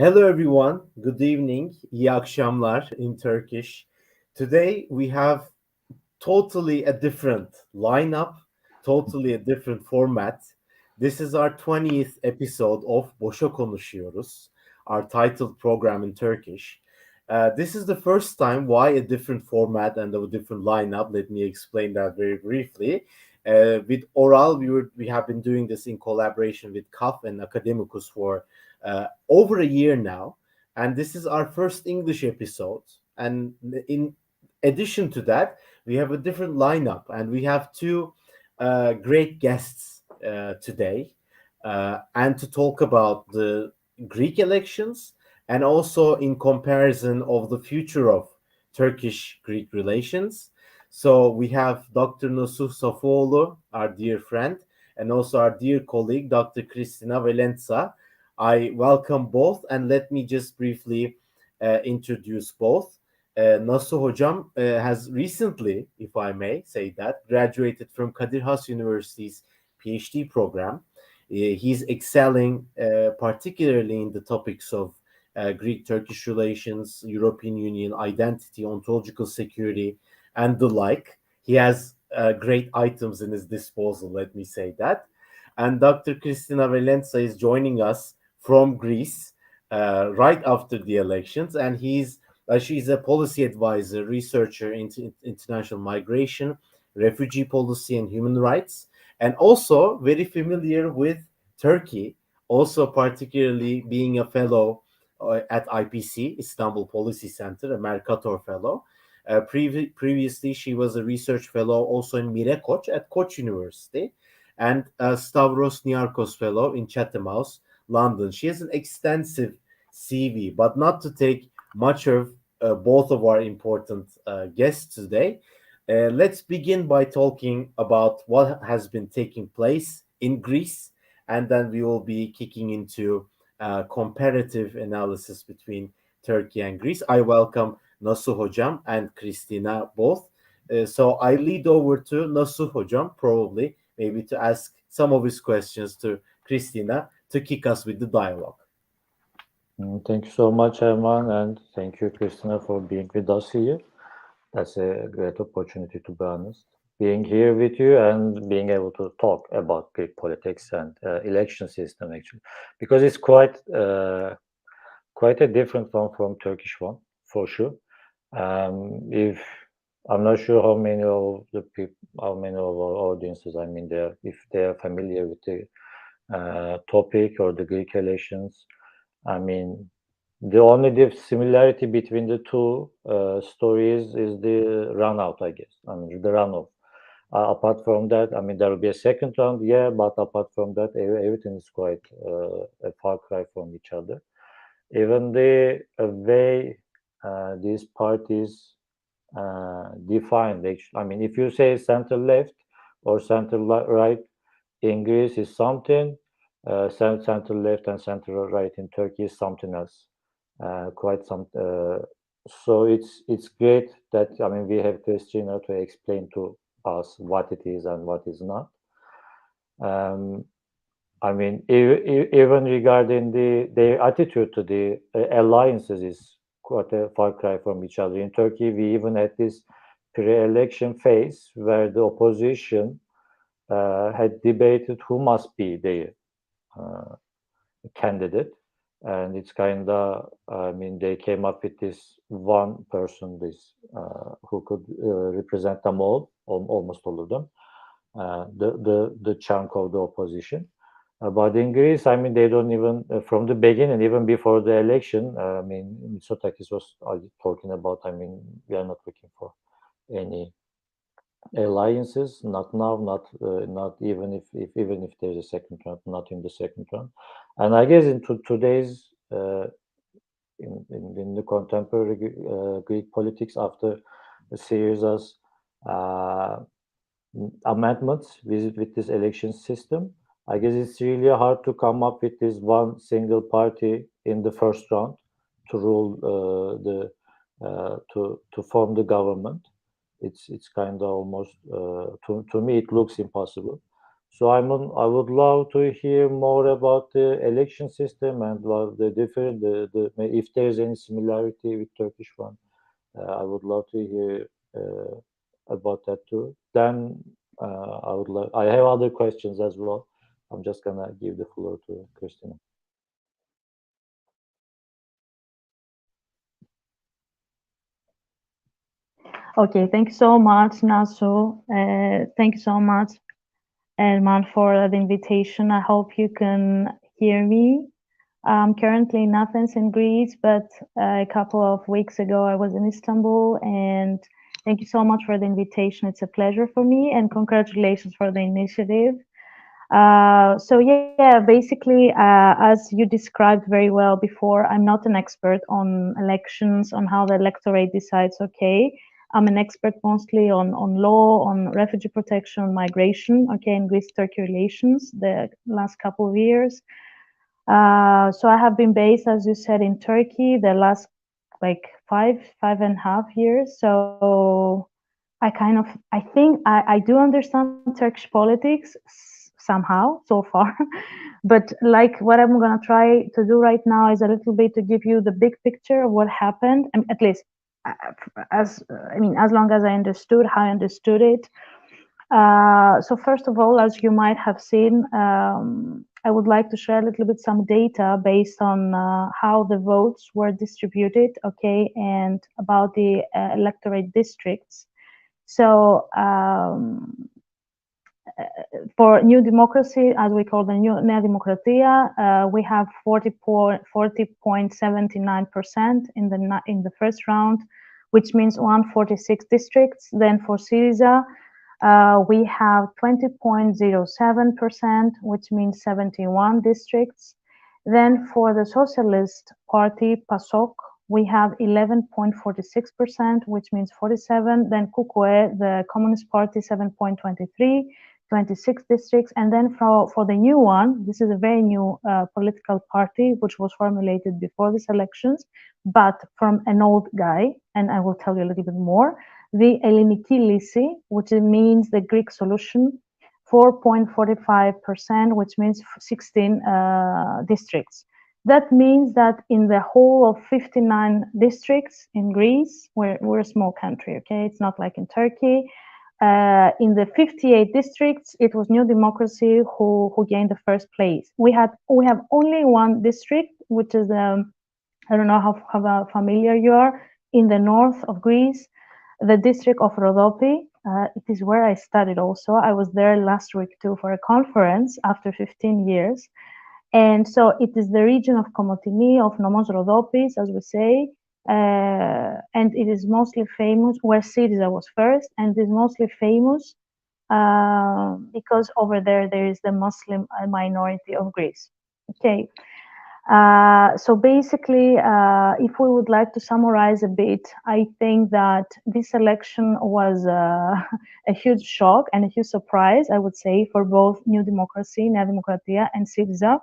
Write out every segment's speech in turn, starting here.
Hello everyone, good evening, iyi akşamlar in Turkish. Today we have totally a different lineup, totally a different format. This is our 20th episode of Boşa Konuşuyoruz, our titled program in Turkish. This is the first time why a different format and a different lineup. Let me explain that very briefly. With Oral, we have been doing this in collaboration with CAF and Academicus for over a year now, and this is our first English episode. And in addition to that, we have a different lineup, and we have two great guests today, and to talk about the Greek elections and also in comparison of the future of Turkish-Greek relations. So we have Dr. Nasuh Sofuoğlu, our dear friend, and also our dear colleague, Dr. Christina Velentza. I welcome both, and let me just briefly introduce both. Nasuh Hocam has recently, if I may say that, graduated from Kadir Has University's PhD program. He's excelling particularly in the topics of Greek-Turkish relations, European Union identity, ontological security, and the like. He has great items in his disposal, let me say that. And Dr. Christina Velentza is joining us from Greece right after the elections, and she's a policy advisor, researcher into international migration, refugee policy, and human rights, and also very familiar with Turkey, also particularly being a fellow at IPC, Istanbul Policy Center, a Mercator Fellow. Previously, she was a research fellow also in Mirakoç at Koç University, and a Stavros Niarchos Fellow in Chatham House, London. She has an extensive CV, but not to take much of both of our important guests today. Let's begin by talking about what has been taking place in Greece, and then we will be kicking into comparative analysis between Turkey and Greece. I welcome Nasuh Hocam and Christina both. So I lead over to Nasuh Hocam, probably maybe to ask some of his questions to Christina to kick us with the dialogue. Thank you so much, Herman, and thank you, Christina, for being with us here. That's a great opportunity, to be honest. Being here with you and being able to talk about Greek politics and election system, actually, because it's quite a different one from Turkish one, for sure. If I'm not sure how many of the people, how many of our audiences, if they are familiar with the topic or the Greek elections. The only similarity between the two stories is the runout, I guess. The runoff. Apart from that, there will be a second round, yeah, but apart from that, everything is quite a far cry from each other. Even the way these parties defined, if you say center left or center right in Greece is something, center left and center right in Turkey is something else. So it's great that we have Christina to explain to us what it is and what is not. Even regarding their attitude to the alliances is quite a far cry from each other. In Turkey, we even had this pre-election phase where the opposition had debated who must be their candidate, and it's they came up with this one person, who could represent them all, almost all of them, the chunk of the opposition. But in Greece, they don't even, from the beginning, even before the election, Mitsotakis was talking about, we are not looking for any alliances, not now, not even if there's a second round, not in the second round. And I guess in today's in the contemporary Greek politics, after a series of amendments with this election system, I guess it's really hard to come up with this one single party in the first round to rule to form the government. It's kind of almost to me it looks impossible. So I would love to hear more about the election system and what the different, if there is any similarity with Turkish one. I would love to hear about that too. Then I have other questions as well. I'm just gonna give the floor to Christina. Okay, thank you so much, Nasuh. Thank you so much, Elman, for the invitation. I hope you can hear me. I'm currently in Athens in Greece, but a couple of weeks ago I was in Istanbul, and thank you so much for the invitation. It's a pleasure for me, and congratulations for the initiative. So yeah, basically, as you described very well before, I'm not an expert on elections, on how the electorate decides, okay? I'm an expert mostly on law, on refugee protection, on migration, okay, and Greece-Turkey relations the last couple of years. So I have been based, as you said, in Turkey the last like five and a half years. So I think I do understand Turkish politics somehow so far, but like what I'm gonna try to do right now is a little bit to give you the big picture of what happened, and at least as long as I understood how I understood it. So first of all, as you might have seen, I would like to share a little bit some data based on how the votes were distributed, okay, and about the electorate districts. So for New Democracy, as we call the Nea Demokratia, we have 40.79% in the first round, which means 146 districts. Then for Syriza, we have 20.07%, which means 71 districts. Then for the Socialist Party, PASOK, we have 11.46%, which means 47. Then KUKUE, the Communist Party, 7.23, 26 districts. And then for the new one, this is a very new political party, which was formulated before these elections, but from an old guy, and I will tell you a little bit more, the Elliniki Lisi, which means the Greek solution, 4.45%, which means 16 districts. That means that in the whole of 59 districts in Greece, we're a small country, okay? It's not like in Turkey. In the 58 districts, it was New Democracy who gained the first place. We have only one district, which is I don't know how familiar you are, in the north of Greece, the district of Rhodope. It is where I studied also. I was there last week too for a conference after 15 years. And so it is the region of Komotini, of Nomos Rhodopis, as we say, and it is mostly famous, where Syriza was first, and is mostly famous because over there is the Muslim minority of Greece. Okay, so basically, if we would like to summarize a bit, I think that this election was a huge shock and a huge surprise, I would say, for both New Democracy, Nea Demokratia, and Syriza.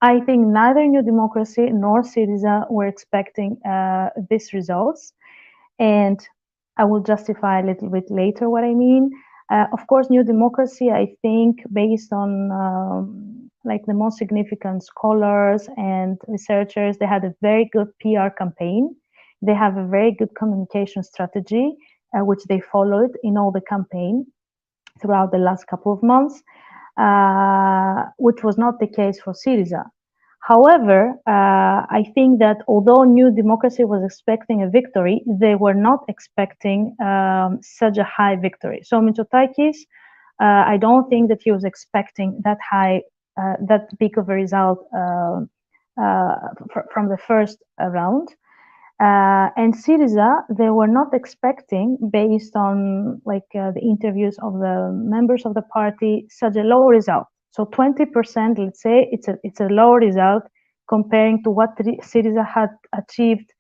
I think neither New Democracy nor Syriza were expecting these results, and I will justify a little bit later what I mean. Of course, New Democracy, I think, based on like the most significant scholars and researchers, they had a very good PR campaign. They have a very good communication strategy, which they followed in all the campaign throughout the last couple of months. Which was not the case for Syriza. However, I think that although New Democracy was expecting a victory, they were not expecting such a high victory. So Mitsotakis, I don't think that he was expecting that high, that big of a result from the first round. And Syriza, they were not expecting, based on like the interviews of the members of the party, such a low result. So 20%, let's say, it's a low result comparing to what Syriza had achieved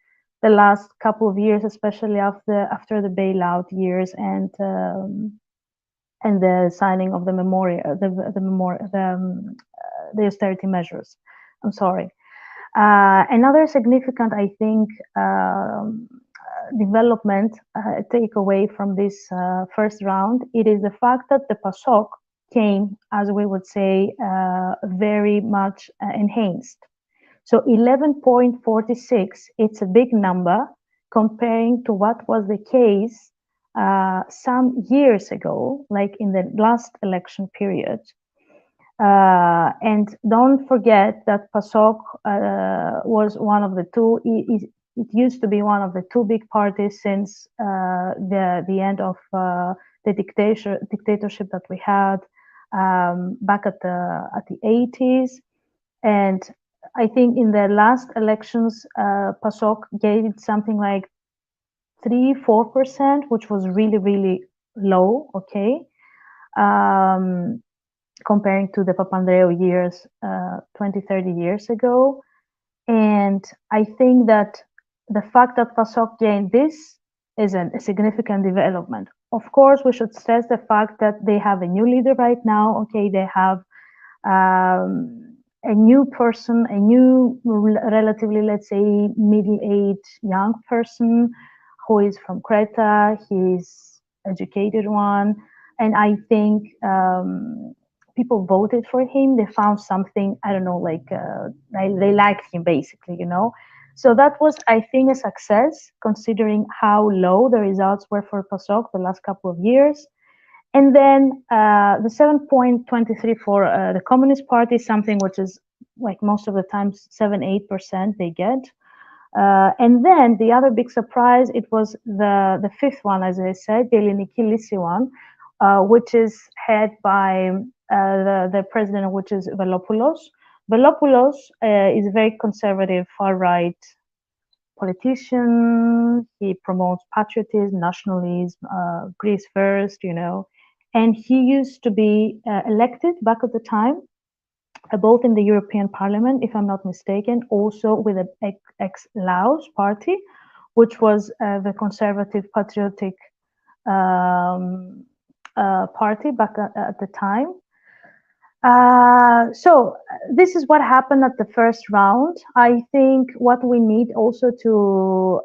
the last couple of years, especially after the bailout years and the signing of the the austerity measures. I'm sorry. Another significant, I think, development takeaway from this first round, it is the fact that the PASOK, came, as we would say, very much enhanced. So 11.46, it's a big number comparing to what was the case some years ago, like in the last election period. And don't forget that PASOK was one of the two, it used to be one of the two big parties since the end of the dictatorship that we had back at the 80s. And I think in the last elections, PASOK gained something like 3-4%, which was really, really low, okay? Comparing to the Papandreou years 20-30 years ago. And I think that the fact that PASOK gained this is a significant development. Of course, we should stress the fact that they have a new leader right now. Okay, they have a new person, a new relatively, let's say, middle-aged young person who is from Creta. He's educated one. And I think people voted for him. They found something, I don't know, like they liked him basically, you know. So that was, I think, a success considering how low the results were for PASOK the last couple of years. And then the 7.23 for the Communist Party, something which is like most of the times 7-8% they get. And then the other big surprise, it was the fifth one, as I said, the Elliniki Lisi one, which is head by the president, which is Velopoulos. Velopoulos is a very conservative, far-right politician. He promotes patriotism, nationalism, Greece first, you know. And he used to be elected back at the time, both in the European Parliament, if I'm not mistaken, also with the ex-Laos party, which was the conservative patriotic party back at the time. So this is what happened at the first round. I think what we need also to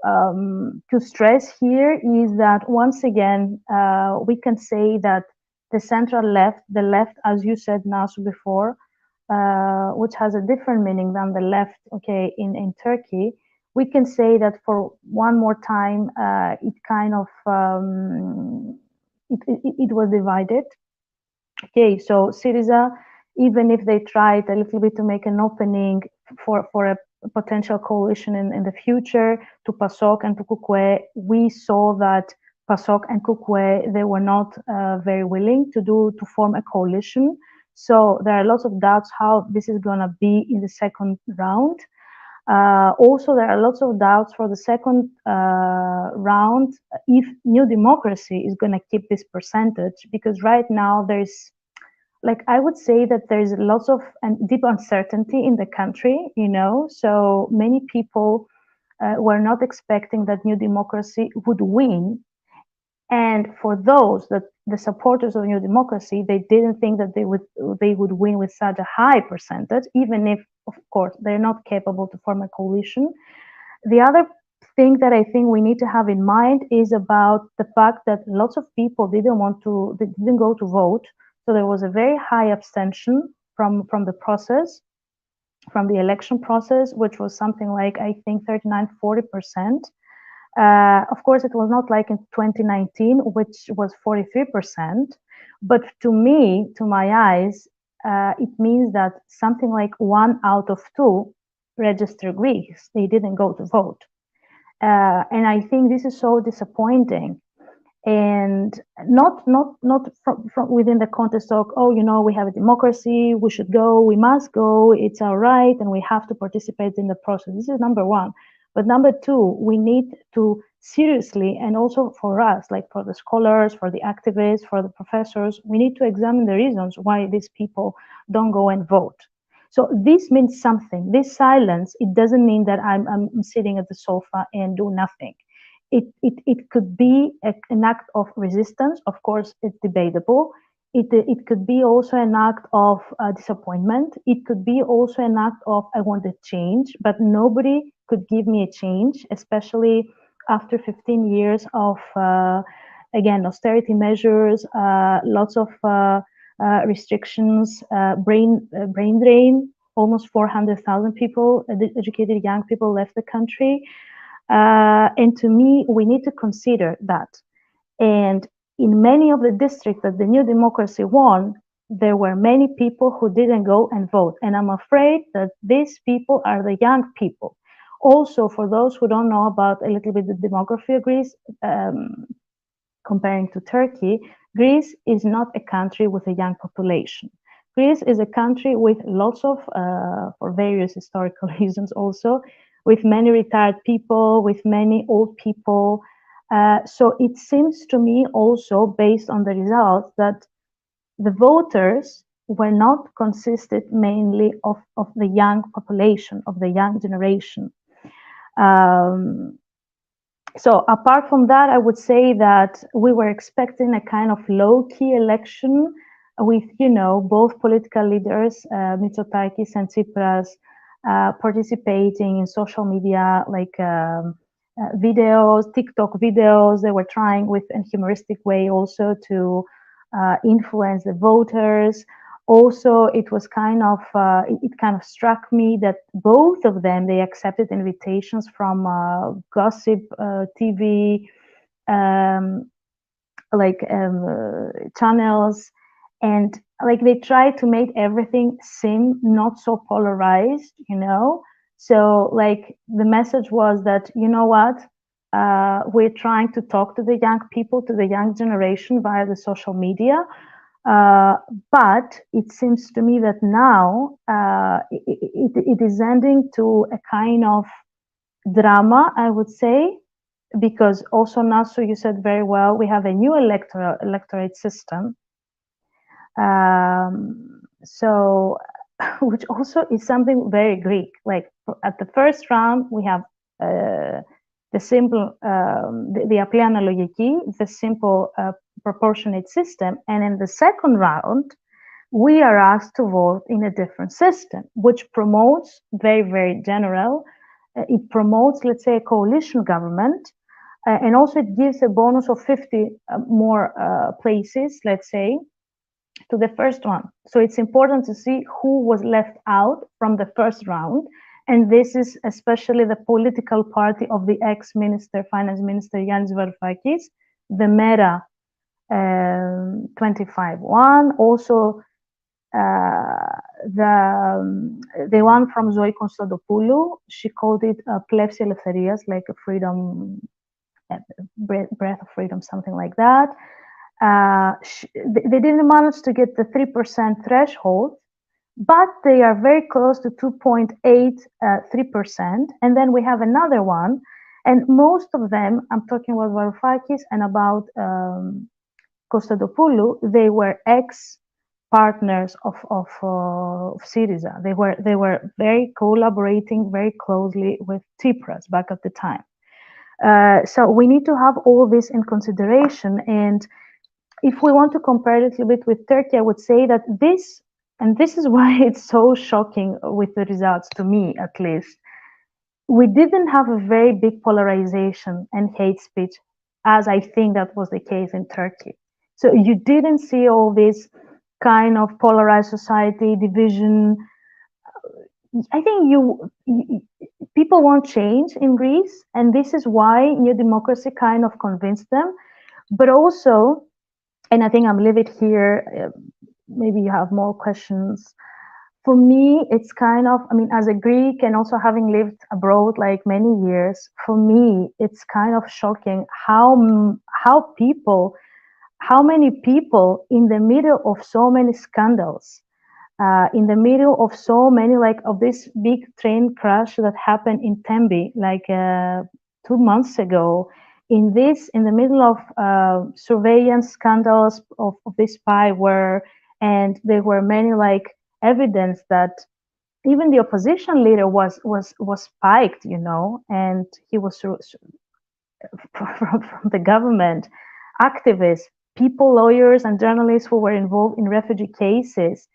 stress here is that once again we can say that the central left, the left, as you said, Nasuh, before, which has a different meaning than the left, okay, in Turkey, we can say that for one more time it kind of it was divided. Okay, so Syriza, even if they tried a little bit to make an opening for a potential coalition in the future to PASOK and to Kukwe, we saw that PASOK and Kukwe, they were not very willing to form a coalition. So there are lots of doubts how this is going to be in the second round. Also, there are lots of doubts for the second round if New Democracy is going to keep this percentage, because right now there's, like, I would say that there's lots of deep uncertainty in the country, you know, so many people were not expecting that New Democracy would win. And for those that the supporters of New Democracy, they didn't think that they would win with such a high percentage, even if, of course, they're not capable to form a coalition. The other thing that I think we need to have in mind is about the fact that lots of people they didn't go to vote. So there was a very high abstention from the process, from the election process, which was something like, I think, 39-40%. Of course, it was not like in 2019, which was 43%. But to me, to my eyes, it means that something like 1 out of 2 registered Greeks, they didn't go to vote. And I think this is so disappointing. And not from within the context of, oh, you know, we have a democracy, we should go, we must go, it's our right, and we have to participate in the process. This is number one. But number two, we need to seriously, and also for us, like for the scholars, for the activists, for the professors, we need to examine the reasons why these people don't go and vote. So this means something. This silence, it doesn't mean that I'm sitting at the sofa and do nothing. It could be an act of resistance. Of course, it's debatable. It could be also an act of disappointment. It could be also an act of, I want a change, but nobody could give me a change, especially after 15 years of, again, austerity measures, lots of restrictions, brain drain. Almost 400,000 people, educated young people, left the country. And to me, we need to consider that. And in many of the districts that the New Democracy won, there were many people who didn't go and vote. And I'm afraid that these people are the young people. Also, for those who don't know about a little bit the demography of Greece, comparing to Turkey, Greece is not a country with a young population. Greece is a country with lots of, for various historical reasons also, with many retired people, with many old people. So it seems to me also, based on the results, that the voters were not consisted mainly of the young population, of the young generation. So apart from that, I would say that we were expecting a kind of low-key election with, you know, both political leaders, Mitsotakis and Tsipras, participating in social media, like videos, TikTok videos. They were trying with a humoristic way also to influence the voters. Also, it was kind of, it kind of struck me that both of them, they accepted invitations from gossip TV, channels, and like they tried to make everything seem not so polarized, you know. So like the message was that, you know what, we're trying to talk to the young people, to the young generation via the social media. But it seems to me that now it is ending to a kind of drama, I would say, because also Nasuh, you said very well, we have a new electorate system. So, which also is something very Greek. Like at the first round, we have the simple, the απλή αναλογική, the simple proportionate system. And in the second round, we are asked to vote in a different system, which promotes very, very general. It promotes, let's say, a coalition government. And also it gives a bonus of 50 more places, let's say, to the first one. So it's important to see who was left out from the first round. And this is especially the political party of the ex-minister, finance minister, Yannis Varoufakis, the Mera 25-1. Also, the one from Zoe Konstantopoulou, she called it Plevsi Eleftherias, like a freedom, breath of freedom, something like that. They didn't manage to get the 3% threshold, but they are very close to 2.83%. And then we have another one, and most of them, I'm talking about Varoufakis and about Konstantopoulou, they were ex-partners of Syriza. They were very collaborating very closely with Tsipras back at the time. So we need to have all this in consideration. And if we want to compare a little bit with Turkey, I would say that this, and this is why it's so shocking with the results, to me at least, we didn't have a very big polarization and hate speech, as I think that was the case in Turkey. So you didn't see all this kind of polarized society, division. I think people want change in Greece, and this is why New Democracy kind of convinced them. But also, and I think I'm leave it here, maybe you have more questions. For me, it's kind of, I mean, as a Greek and also having lived abroad like many years, for me, it's kind of shocking how many people in the middle of so many scandals, in the middle of so many, like of this big train crash that happened in Tembe, like 2 months ago, in the middle of surveillance scandals of this spyware, and there were many like evidence that even the opposition leader was spiked, you know, and he was from the government, activists, people, lawyers, and journalists who were involved in refugee cases.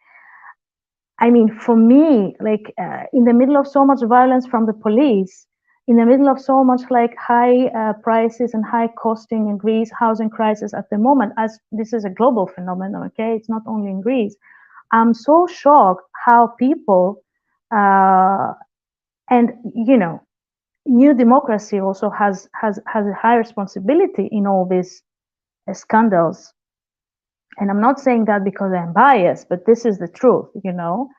I mean, for me, like in the middle of so much violence from the police, in the middle of so much like high prices and high costing in Greece, housing crisis at the moment, as this is a global phenomenon, okay? It's not only in Greece. I'm so shocked how people, and you know, New Democracy also has a high responsibility in all these scandals. And I'm not saying that because I'm biased, but this is the truth, you know.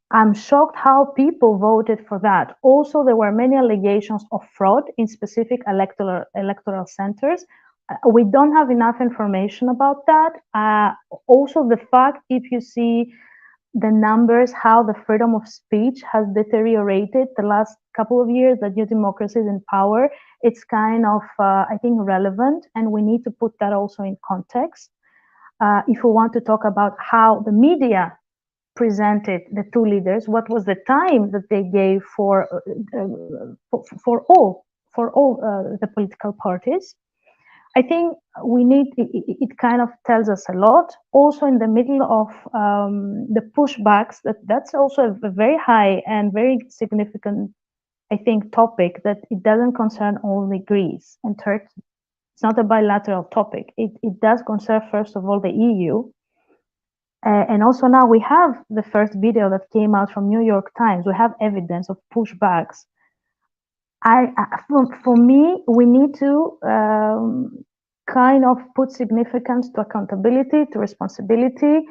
I'm shocked how people voted for that. Also, there were many allegations of fraud in specific electoral centers. We don't have enough information about that. Also, the fact, if you see the numbers, how the freedom of speech has deteriorated the last couple of years that New Democracy is in power, it's kind of, I think, relevant, and we need to put that also in context. If we want to talk about how the media presented the two leaders, what was the time that they gave for all the political parties, I think we need, it kind of tells us a lot. Also in the middle of the pushbacks, that's also a very high and very significant, I think, topic, that it doesn't concern only Greece and Turkey. It's not a bilateral topic. It does concern, first of all, the EU. And also now we have the first video that came out from New York Times. We have evidence of pushbacks. For me, we need to kind of put significance to accountability, to responsibility,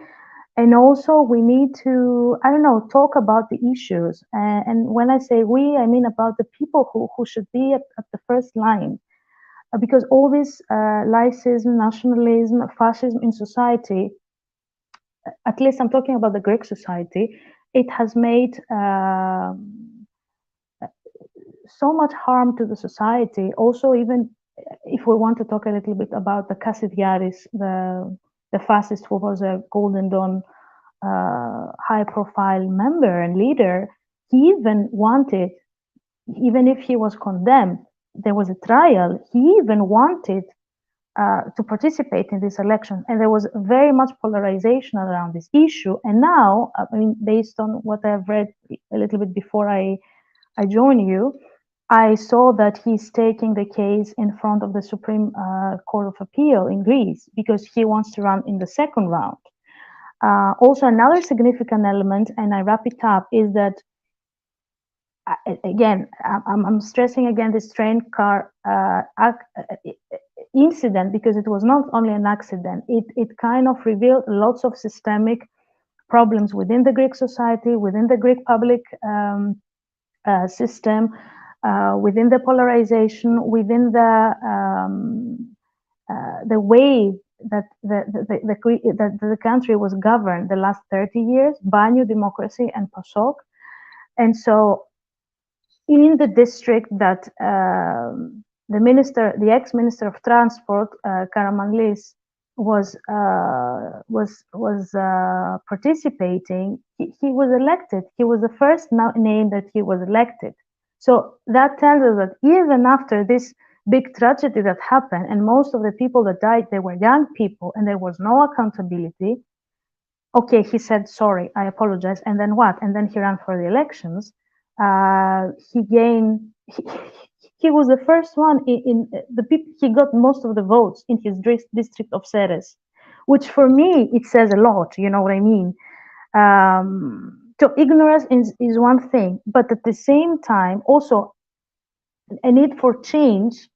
and also we need to, I don't know, talk about the issues. And when I say we, I mean about the people who should be at the first line. Because all this laicism, nationalism, fascism in society, at least I'm talking about the Greek society, it has made so much harm to the society. Also, even if we want to talk a little bit about the Kasidiaris, the fascist who was a Golden Dawn high-profile member and leader, he even wanted, even if he was condemned, there was a trial, he even wanted to participate in this election, and there was very much polarization around this issue. And now, I mean, based on what I've read a little bit before I joined you, I saw that he's taking the case in front of the Supreme Court of Appeal in Greece because he wants to run in the second round. Also, another significant element, and I wrap it up, is that again, I'm stressing again this train car incident, because it was not only an accident. It kind of revealed lots of systemic problems within the Greek society, within the Greek public system, within the polarization, within the way that the country was governed the last 30 years by New Democracy and PASOK. And so, in the district that the ex-minister of transport, Karamanlis, was participating, he was elected. He was the first name that he was elected. So that tells us that even after this big tragedy that happened, and most of the people that died, they were young people, and there was no accountability. Okay, he said, sorry, I apologize. And then what? And then he ran for the elections. He was the first one in the people. He got most of the votes in his district of Ceres, which for me, it says a lot. You know what I mean? So ignorance is one thing, but at the same time, also a need for change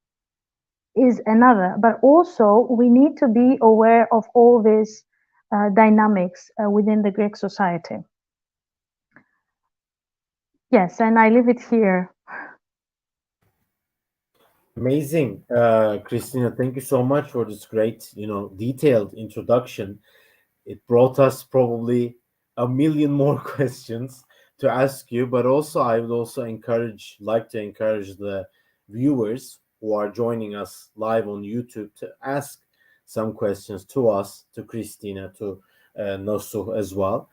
is another. But also, we need to be aware of all these dynamics within the Greek society. Yes, and I leave it here. Amazing, Christina. Thank you so much for this great, detailed introduction. It brought us probably a million more questions to ask you, but also I would also like to encourage the viewers who are joining us live on YouTube to ask some questions to us, to Christina, to Nasuh as well.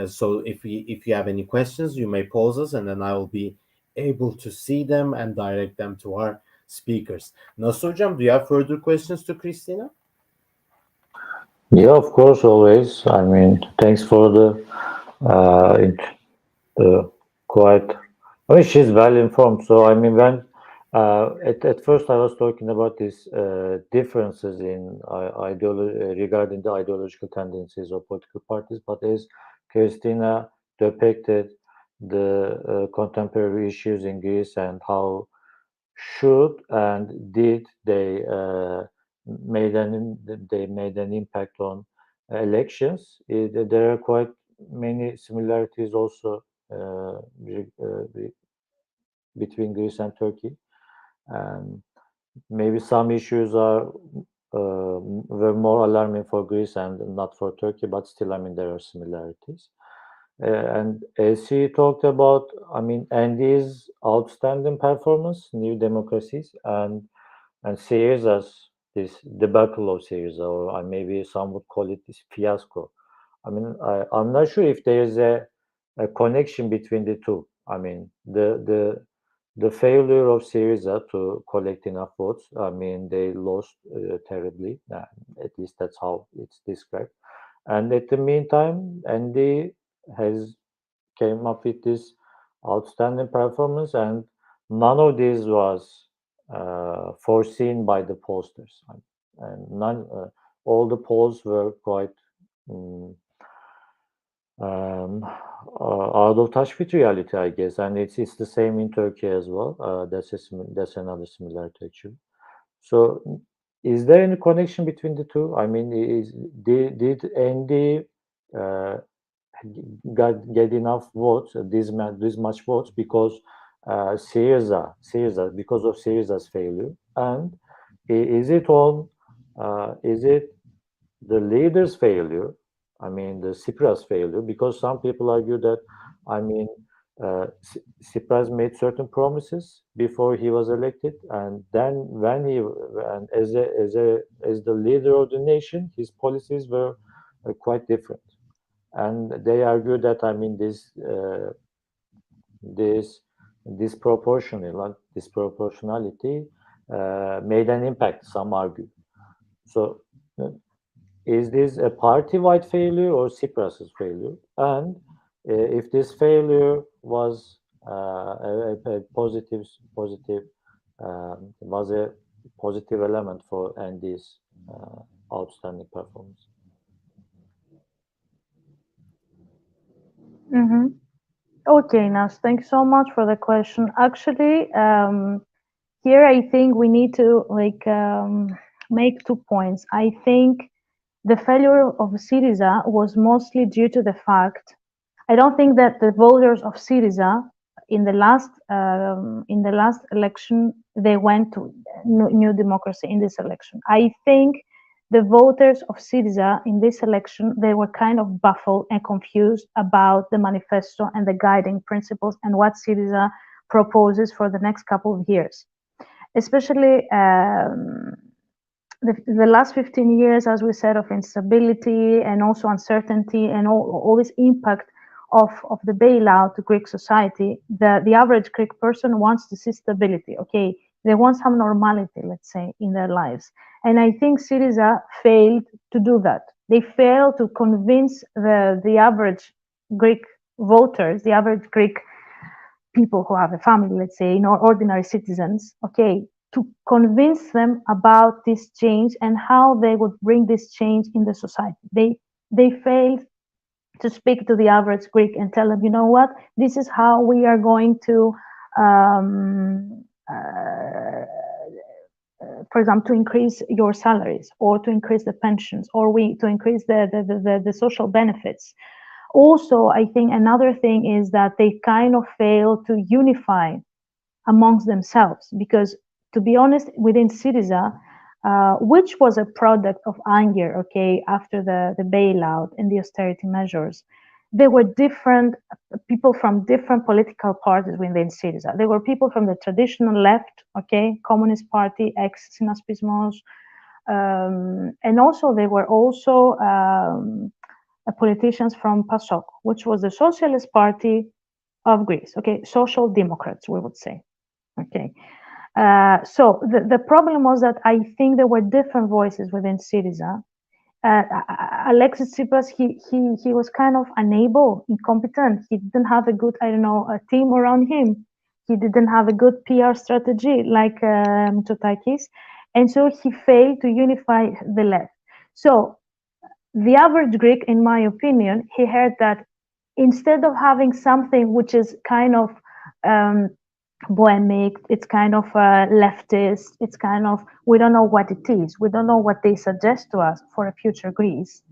So if you have any questions, you may pose us, and then I will be able to see them and direct them to our speakers. Nasuh Hocam, do you have further questions to Christina? Yeah, of course, always. I mean, thanks for the quite. I mean, she's well informed. So I mean, when At first, I was talking about these differences in regarding the ideological tendencies of political parties, but as Christina depicted the contemporary issues in Greece and how should and did they made an impact on elections, there are quite many similarities also between Greece and Turkey. Maybe some issues were more alarming for Greece and not for Turkey, but still, I mean, there are similarities. And as he talked about, I mean, Andy's outstanding performance, New Democracies, and Syriza's this debacle of Syriza, or maybe some would call it this fiasco. I mean, I'm not sure if there is a connection between the two. I mean, the failure of Syriza to collect enough votes, I mean, they lost terribly. At least that's how it's described. And at the meantime, Andy has came up with this outstanding performance, and none of this was foreseen by the pollsters. And all the polls were quite out of touch with reality, I guess, and it's the same in Turkey as well. That's another similarity actually. So, is there any connection between the two? I mean, did Andy get enough votes, this much votes, because Syriza because of Syriza's failure, and is it the leader's failure? I mean, the Tsipras failure, because some people argue that, I mean, Tsipras made certain promises before he was elected, and then when as the leader of the nation, his policies were quite different. And they argue that, I mean, this disproportionality made an impact, some argue. So, is this a party-wide failure or Tsipras's failure? And if this failure was a positive element for Andy's outstanding performance. Mm-hmm. Okay, Nas, thank you so much for the question. Actually, here I think we need to make 2 points. I think the failure of Syriza was mostly due to the fact, I don't think that the voters of Syriza in the last election, they went to New Democracy in this election. I think the voters of Syriza in this election, they were kind of baffled and confused about the manifesto and the guiding principles and what Syriza proposes for the next couple of years. Especially the last 15 years, as we said, of instability and also uncertainty and all this impact of the bailout to Greek society, the average Greek person wants to see stability, okay? They want some normality, let's say, in their lives. And I think Syriza failed to do that. They failed to convince the average Greek voters, the average Greek people who have a family, let's say, ordinary citizens, okay, to convince them about this change and how they would bring this change in the society. They failed to speak to the average Greek and tell them, you know what, this is how we are going to, for example, to increase your salaries, or to increase the pensions, or to increase the social benefits. Also, I think another thing is that they kind of fail to unify amongst themselves, because, to be honest, within Syriza, which was a product of anger, okay, after the bailout and the austerity measures, there were different people from different political parties within Syriza. There were people from the traditional left, okay, Communist Party, ex-Synaspismos, and also there were also politicians from PASOK, which was the Socialist Party of Greece, okay, Social Democrats, we would say, okay. So the problem was that I think there were different voices within Syriza. Alexis Tsipras, he was kind of unable, incompetent. He didn't have a good, a team around him. he didn't have a good PR strategy like Mitsotakis, and so he failed to unify the left. So the average Greek, in my opinion, he heard that instead of having something which is kind of bohemic, it's kind of leftist, it's kind of, we don't know what it is, we don't know what they suggest to us for a future Greece,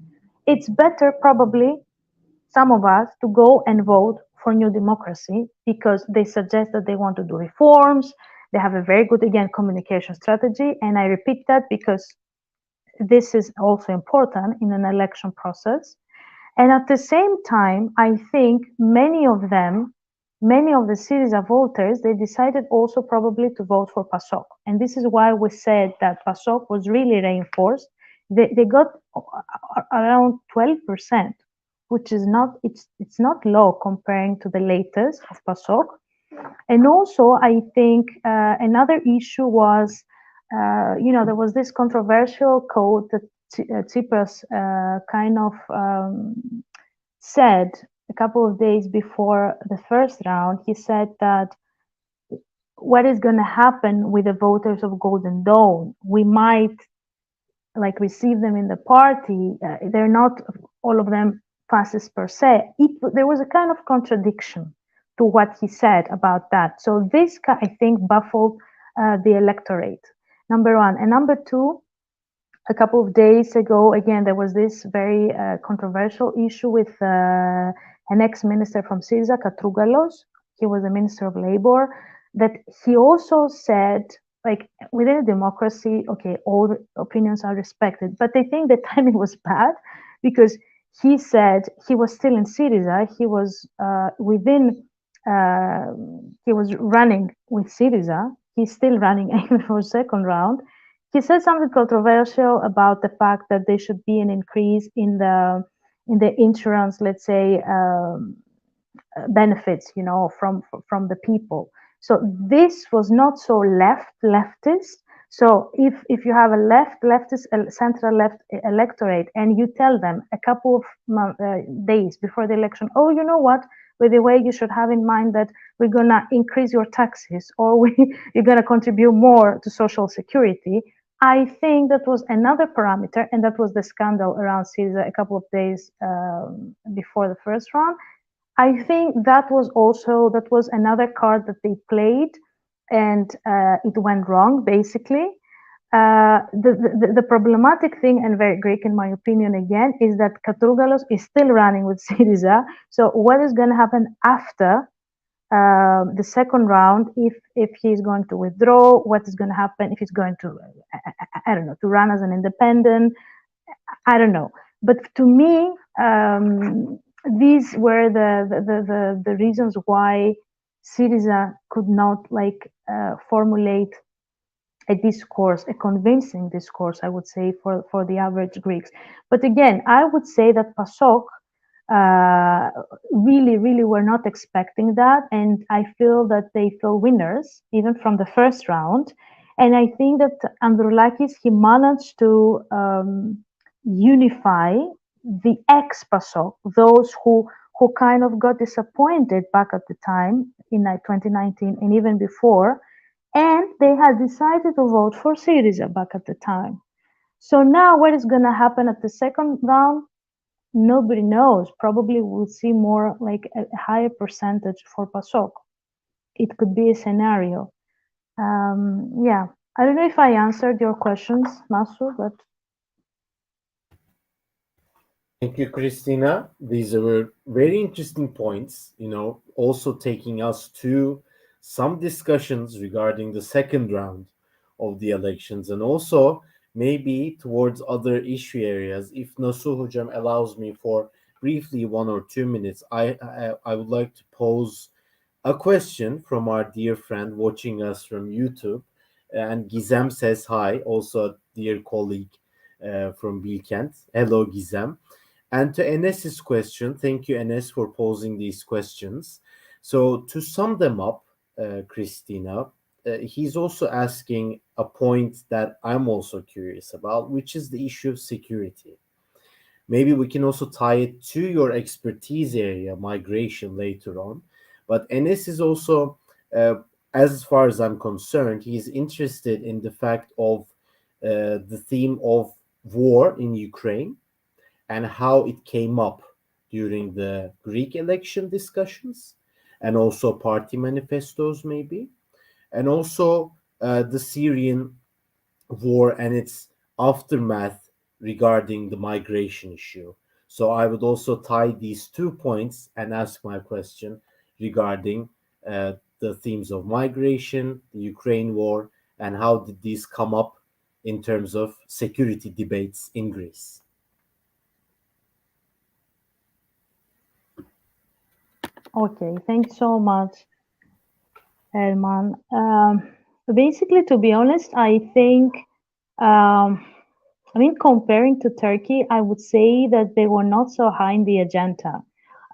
it's better probably some of us to go and vote for New Democracy because they suggest that they want to do reforms, they have a very good, again, communication strategy, and I repeat that because this is also important in an election process. And at the same time, I think many of the Syriza voters, they decided also probably to vote for PASOK. And this is why we said that PASOK was really reinforced. They got around 12%, which is not, it's not low comparing to the latest of PASOK. And also, I think another issue was, there was this controversial quote that Tsipras kind of said a couple of days before the first round. He said that what is going to happen with the voters of Golden Dawn? We might receive them in the party. They're not all of them fascists per se. There was a kind of contradiction to what he said about that. So this, I think, baffled the electorate, number one. And number two, a couple of days ago, again, there was this very controversial issue with an ex-minister from Syriza, Katrougalos. He was a minister of labor, that he also said, within a democracy, okay, all opinions are respected, but I think the timing was bad because he said he was still in Syriza. He was he was running with Syriza. He's still running even for second round. He said something controversial about the fact that there should be an increase in the insurance, let's say, benefits, from the people. So this was not so leftist. So if you have a leftist, central left electorate, and you tell them a couple of days before the election, oh, you know what? By the way, you should have in mind that we're gonna increase your taxes, or you're gonna contribute more to social security. I think that was another parameter, and that was the scandal around Syriza a couple of days before the first round. I think that was another card that they played, and it went wrong, basically. The problematic thing, and very Greek in my opinion again, is that Katrougalos is still running with Syriza. So what is going to happen after the second round, if he's going to withdraw, what is going to happen if he's going to, I don't know, to run as an independent, I don't know. But to me, these were the reasons why Syriza could not formulate a discourse, a convincing discourse, I would say, for the average Greeks. But again, I would say that PASOK really were not expecting that, and I feel that they feel winners even from the first round. And I think that Androulakis, he managed to unify the ex-PASOK, those who kind of got disappointed back at the time in 2019 and even before, and they had decided to vote for Syriza back at the time. So now what is going to happen at the second round? Nobody knows. Probably we'll see more a higher percentage for PASOK. It could be a scenario. Yeah, I don't know if I answered your questions, Nasuh, but. Thank you, Christina. These were very interesting points, also taking us to some discussions regarding the second round of the elections, and also maybe towards other issue areas. If Nasuh Hocam allows me for briefly 1 or 2 minutes, I would like to pose a question from our dear friend watching us from YouTube. And Gizem says hi, also a dear colleague from Bilkent. Hello, Gizem. And to Enes's question, thank you, Enes, for posing these questions. So to sum them up, Christina, he's also asking a point that I'm also curious about, which is the issue of security. Maybe we can also tie it to your expertise area, migration, later on. But Enes is also as far as I'm concerned, he's interested in the fact of the theme of war in Ukraine and how it came up during the Greek election discussions, and also party manifestos maybe, and also the Syrian war and its aftermath regarding the migration issue. So I would also tie these 2 points and ask my question regarding the themes of migration, the Ukraine war, and how did these come up in terms of security debates in Greece. Okay, thanks so much, Herman. Basically, to be honest, I think, comparing to Turkey, I would say that they were not so high in the agenda.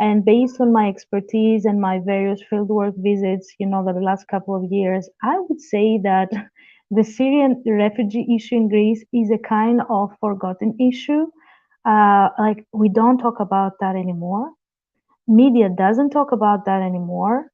And based on my expertise and my various fieldwork visits, the last couple of years, I would say that the Syrian refugee issue in Greece is a kind of forgotten issue. We don't talk about that anymore. Media doesn't talk about that anymore.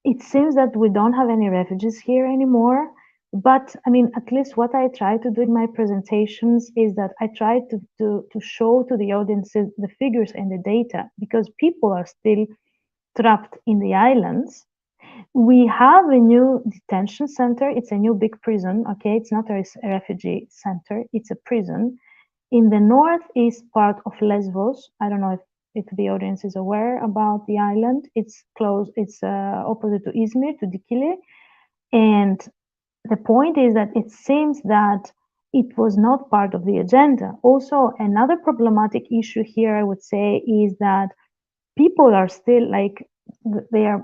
It seems that we don't have any refugees here anymore. But at least what I try to do in my presentations is that I try to show to the audiences the figures and the data, because people are still trapped in the islands. We have a new detention center. It's a new big prison. Okay, it's not a refugee center. It's a prison in the northeast part of Lesbos. I don't know if the audience is aware about the island. It's close. It's opposite to Izmir, to Dikili, and the point is that it seems that it was not part of the agenda. Also, another problematic issue here, I would say, is that people are still they are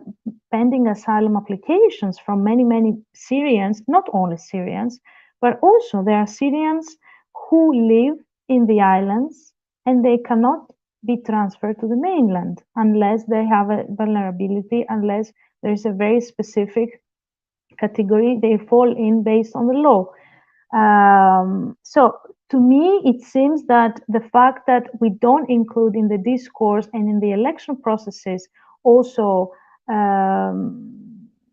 pending asylum applications from many Syrians, not only Syrians, but also there are Syrians who live in the islands and they cannot be transferred to the mainland unless they have a vulnerability, unless there is a very specific category they fall in based on the law. So to me, it seems that the fact that we don't include in the discourse and in the election processes also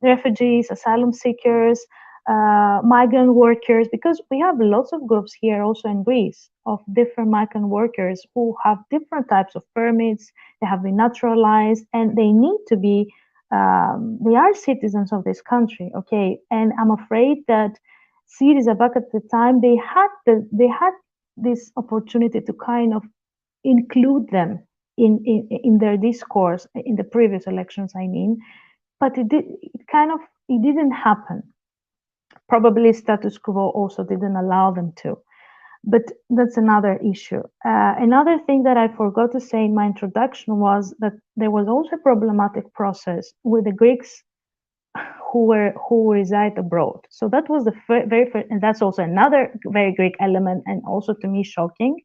refugees, asylum seekers, migrant workers, because we have lots of groups here also in Greece of different migrant workers who have different types of permits, they have been naturalized, and they need to be they are citizens of this country, okay? And I'm afraid that Syriza back at the time, they had this opportunity to kind of include them in their discourse in the previous elections, but it didn't happen. Probably status quo also didn't allow them to. But that's another issue. Another thing that I forgot to say in my introduction was that there was also a problematic process with the Greeks who reside abroad. So that was the very first, and that's also another very Greek element, and also to me shocking.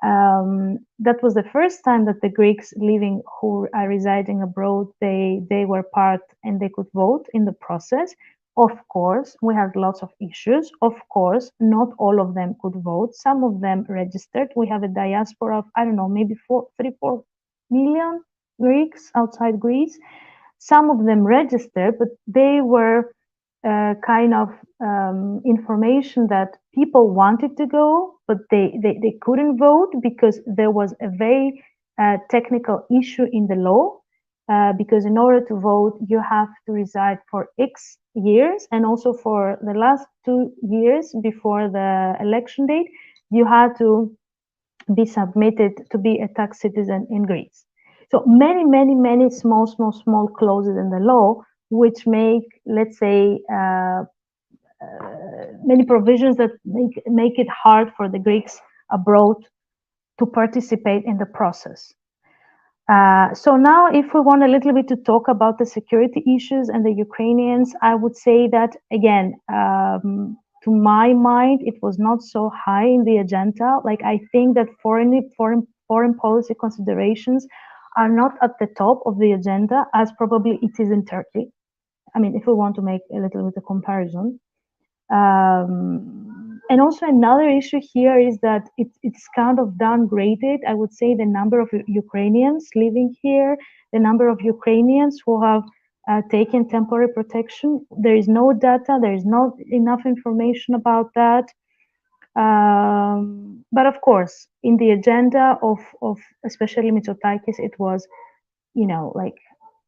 That was the first time that the Greeks living who are residing abroad, they were part and they could vote in the process. Of course, we had lots of issues. Of course, not all of them could vote. Some of them registered. We have a diaspora of, I don't know, maybe 3-4 million Greeks outside Greece. Some of them registered, but they were kind of information that people wanted to go, but they couldn't vote because there was a very technical issue in the law. Because in order to vote, you have to reside for X years, and also for the last 2 years before the election date, you had to be submitted to be a tax citizen in Greece. So many small clauses in the law, which make, let's say, many provisions that make it hard for the Greeks abroad to participate in the process. So now, if we want a little bit to talk about the security issues and the Ukrainians, I would say that, again, to my mind, it was not so high in the agenda. I think that foreign policy considerations are not at the top of the agenda, as probably it is in Turkey. If we want to make a little bit of comparison. And also another issue here is that it's kind of downgraded, I would say, the number of Ukrainians living here, the number of Ukrainians who have taking temporary protection. There is no data, there is not enough information about that. But of course, in the agenda of especially Mitsotakis, it was, like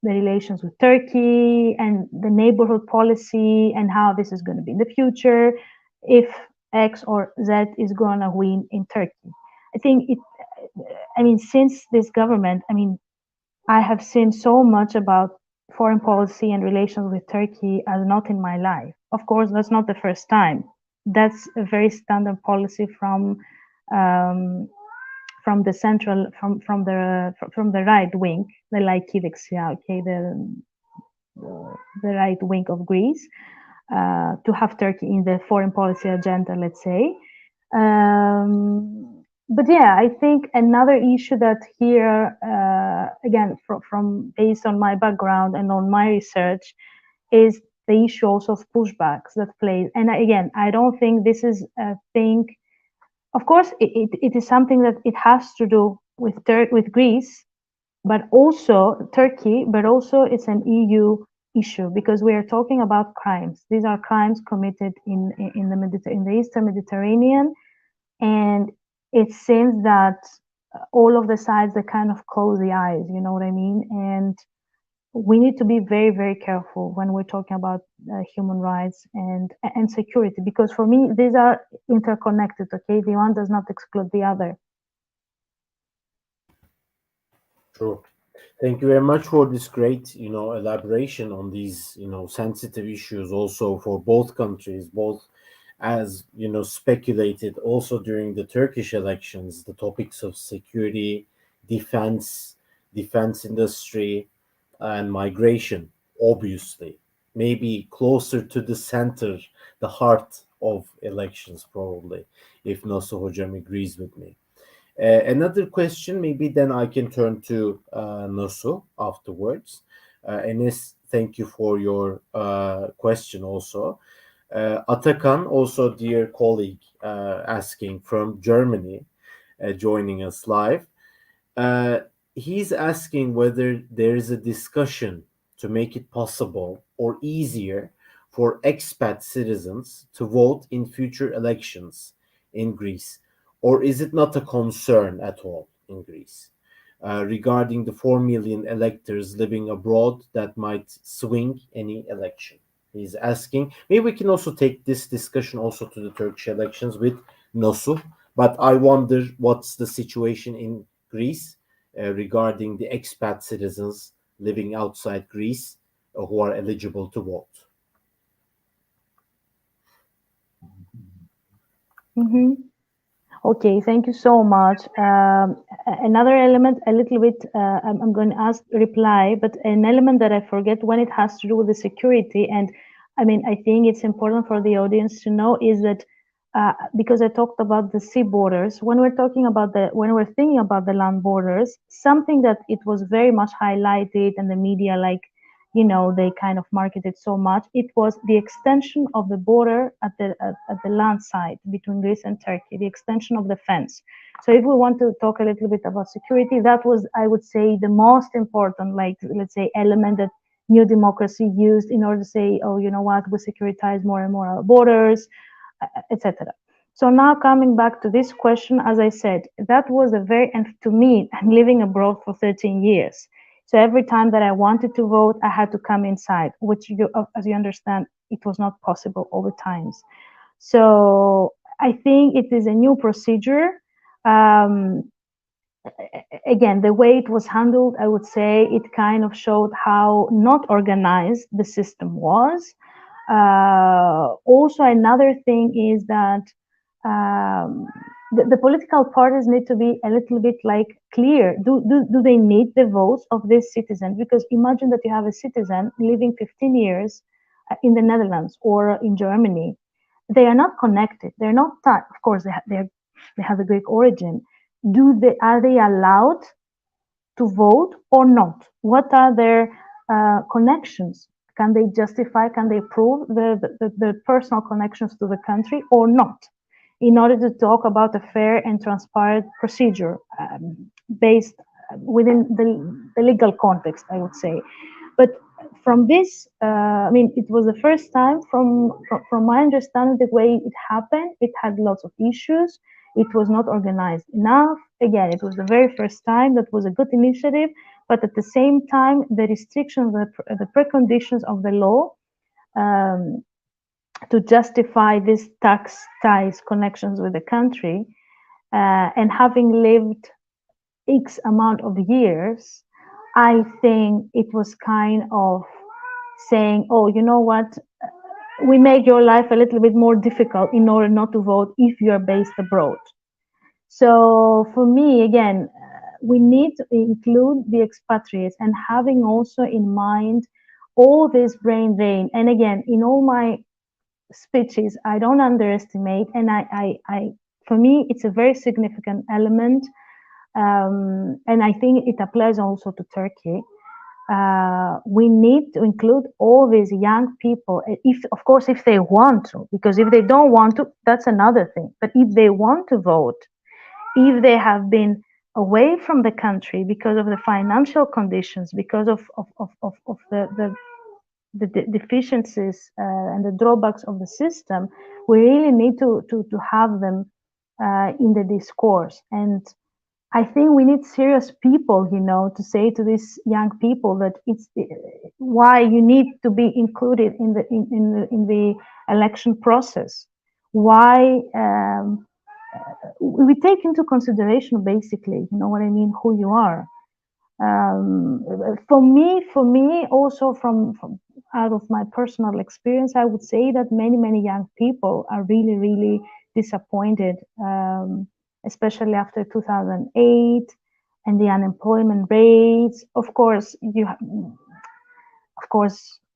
the relations with Turkey and the neighborhood policy and how this is going to be in the future, if X or Z is going to win in Turkey. Since this government, I have seen so much about foreign policy and relations with Turkey as not in my life. Of course, that's not the first time. That's a very standard policy from the central, from the right wing, the laiki dexia, okay, the right wing of Greece, to have Turkey in the foreign policy agenda, let's say. But yeah, I think another issue that here, again, from based on my background and on my research, is the issue also of pushbacks that play. And again, I don't think this is a thing. Of course, it is something that it has to do with Greece, but also Turkey, but also it's an EU issue, because we are talking about crimes. These are crimes committed in the Eastern Mediterranean, and it seems that all of the sides, they kind of close the eyes, you know what I mean? And we need to be very, very careful when we're talking about human rights and security, because for me, these are interconnected, okay? The one does not exclude the other. Sure. Thank you very much for this great, elaboration on these, sensitive issues also for both countries, both as, speculated also during the Turkish elections, the topics of security, defense industry, and migration, obviously, maybe closer to the center, the heart of elections, probably, if Nasuh Hocam agrees with me. Another question, maybe then I can turn to Nasuh afterwards. Enes, thank you for your question also. Atakan, also dear colleague, asking from Germany, joining us live. He's asking whether there is a discussion to make it possible or easier for expat citizens to vote in future elections in Greece, or is it not a concern at all in Greece regarding the 4 million electors living abroad that might swing any election? He's asking. Maybe we can also take this discussion also to the Turkish elections with Nasuh, but I wonder what's the situation in Greece regarding the expat citizens living outside Greece who are eligible to vote. Mm-hmm. Okay, thank you so much. Another element, a little bit, I'm going to reply, but an element that I forget when it has to do with the security, and I think it's important for the audience to know is that because I talked about the sea borders, when we're thinking about the land borders, something that it was very much highlighted and the media, they kind of marketed so much, it was the extension of the border at the land side between Greece and Turkey, the extension of the fence. So if we want to talk a little bit about security, that was, I would say, the most important, let's say, element that New Democracy used in order to say, oh, you know what, we securitize more and more our borders, etc. So now coming back to this question, as I said, that was and to me, I'm living abroad for 13 years. So every time that I wanted to vote, I had to come inside, which, as you understand, it was not possible all the times. So I think it is a new procedure. Again, the way it was handled, I would say it kind of showed how not organized the system was. Also, another thing is that the political parties need to be a little bit clear. Do they need the votes of this citizen? Because imagine that you have a citizen living 15 years in the Netherlands or in Germany. They are not connected. They're not, of course, they have a Greek origin. Are they allowed to vote or not? What are their connections? Can they justify, can they prove the personal connections to the country or not? In order to talk about a fair and transparent procedure based within the legal context, I would say. But from this, I mean, it was the first time, from my understanding, the way it happened, it had lots of issues. It was not organized enough. Again, it was the very first time. That was a good initiative, but at the same time, the restrictions, the preconditions of the law to justify these tax ties connections with the country, and having lived X amount of years, I think it was kind of saying, oh, you know what, we make your life a little bit more difficult in order not to vote if you're based abroad. So for me, again, we need to include the expatriates, and having also in mind all this brain drain. And again, in all my speeches, I don't underestimate, and I for me, it's a very significant element. And I think it applies also to Turkey. We need to include all these young people, if, of course, if they want to, because if they don't want to, that's another thing. But if they want to vote, if they have been away from the country because of the financial conditions, because of the deficiencies and the drawbacks of the system, we really need to have them in the discourse. And I think we need serious people, you know, to say to these young people that it's why you need to be included in the election process. Why we take into consideration, basically, you know what I mean, who you are. For me, also from out of my personal experience, I would say that many young people are really disappointed. Especially after 2008 and the unemployment rates. Of course,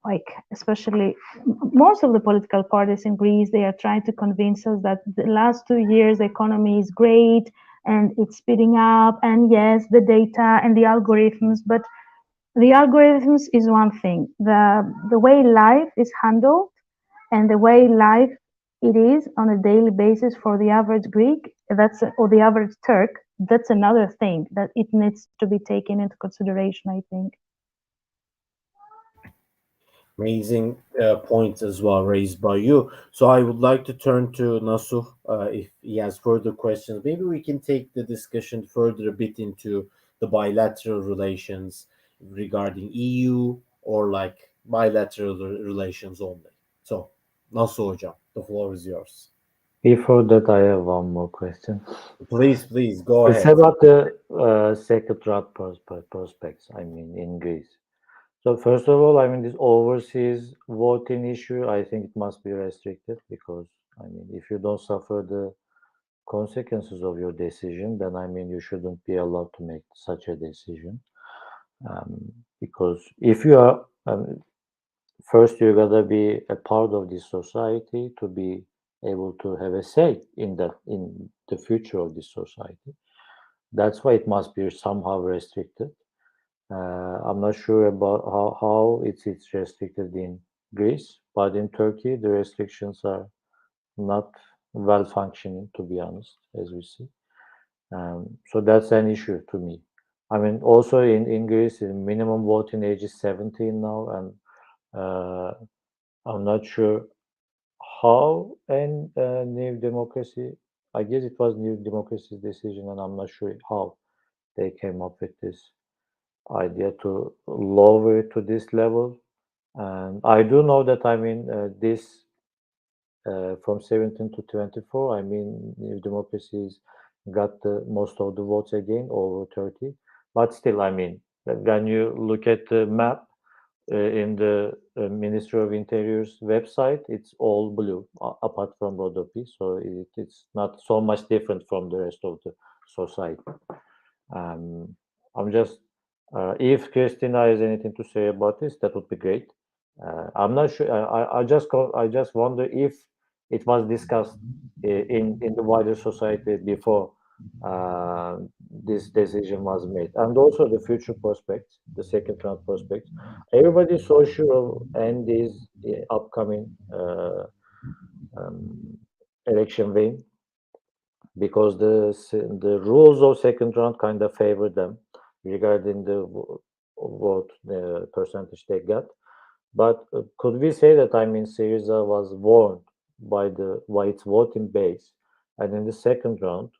like especially most of the political parties in Greece, they are trying to convince us that the last 2 years the economy is great and it's speeding up, and yes, the data and the algorithms, but the algorithms is one thing. The way life is handled and the way life it is on a daily basis for the average Greek, or the average Turk, that's another thing that it needs to be taken into consideration, I think. Amazing points as well raised by you. So I would like to turn to Nasuh if he has further questions. Maybe we can take the discussion further a bit into the bilateral relations regarding EU or like bilateral relations only. So Nasuh Hocam, the floor is yours. Before that, I have one more question. Please go It's ahead. about the second round prospects, I mean, in Greece. So first of all, I mean, this overseas voting issue, I think it must be restricted, because, I mean, if you don't suffer the consequences of your decision, then, I mean, you shouldn't be allowed to make such a decision. Because if you are, first you gotta be a part of this society to be able to have a say in the future of this society. That's why it must be somehow restricted. I'm not sure about how it's restricted in Greece, but in Turkey the restrictions are not well functioning, to be honest, as we see. So that's an issue to me. I mean, also in Greece, the minimum voting age is 17 now, and I'm not sure how New Democracy, I guess it was New Democracy's decision, and I'm not sure how they came up with this idea to lower it to this level. And I do know that, I mean, this from 17 to 24, I mean, New Democracies got the most of the votes again over 30. But still, I mean, when you look at the map in the Ministry of Interior's website, it's all blue, apart from Rodopi. So it's not so much different from the rest of the society. I'm just, if Christina has anything to say about this, that would be great. I'm not sure. I just wonder if it was discussed in the wider society before this decision was made, and also the future prospects, the second round prospects. Everybody's so sure of Andy's upcoming election win, because the rules of second round kind of favor them regarding the vote percentage they got. But could we say that, I mean, Syriza was warned by its voting base, and in the second round,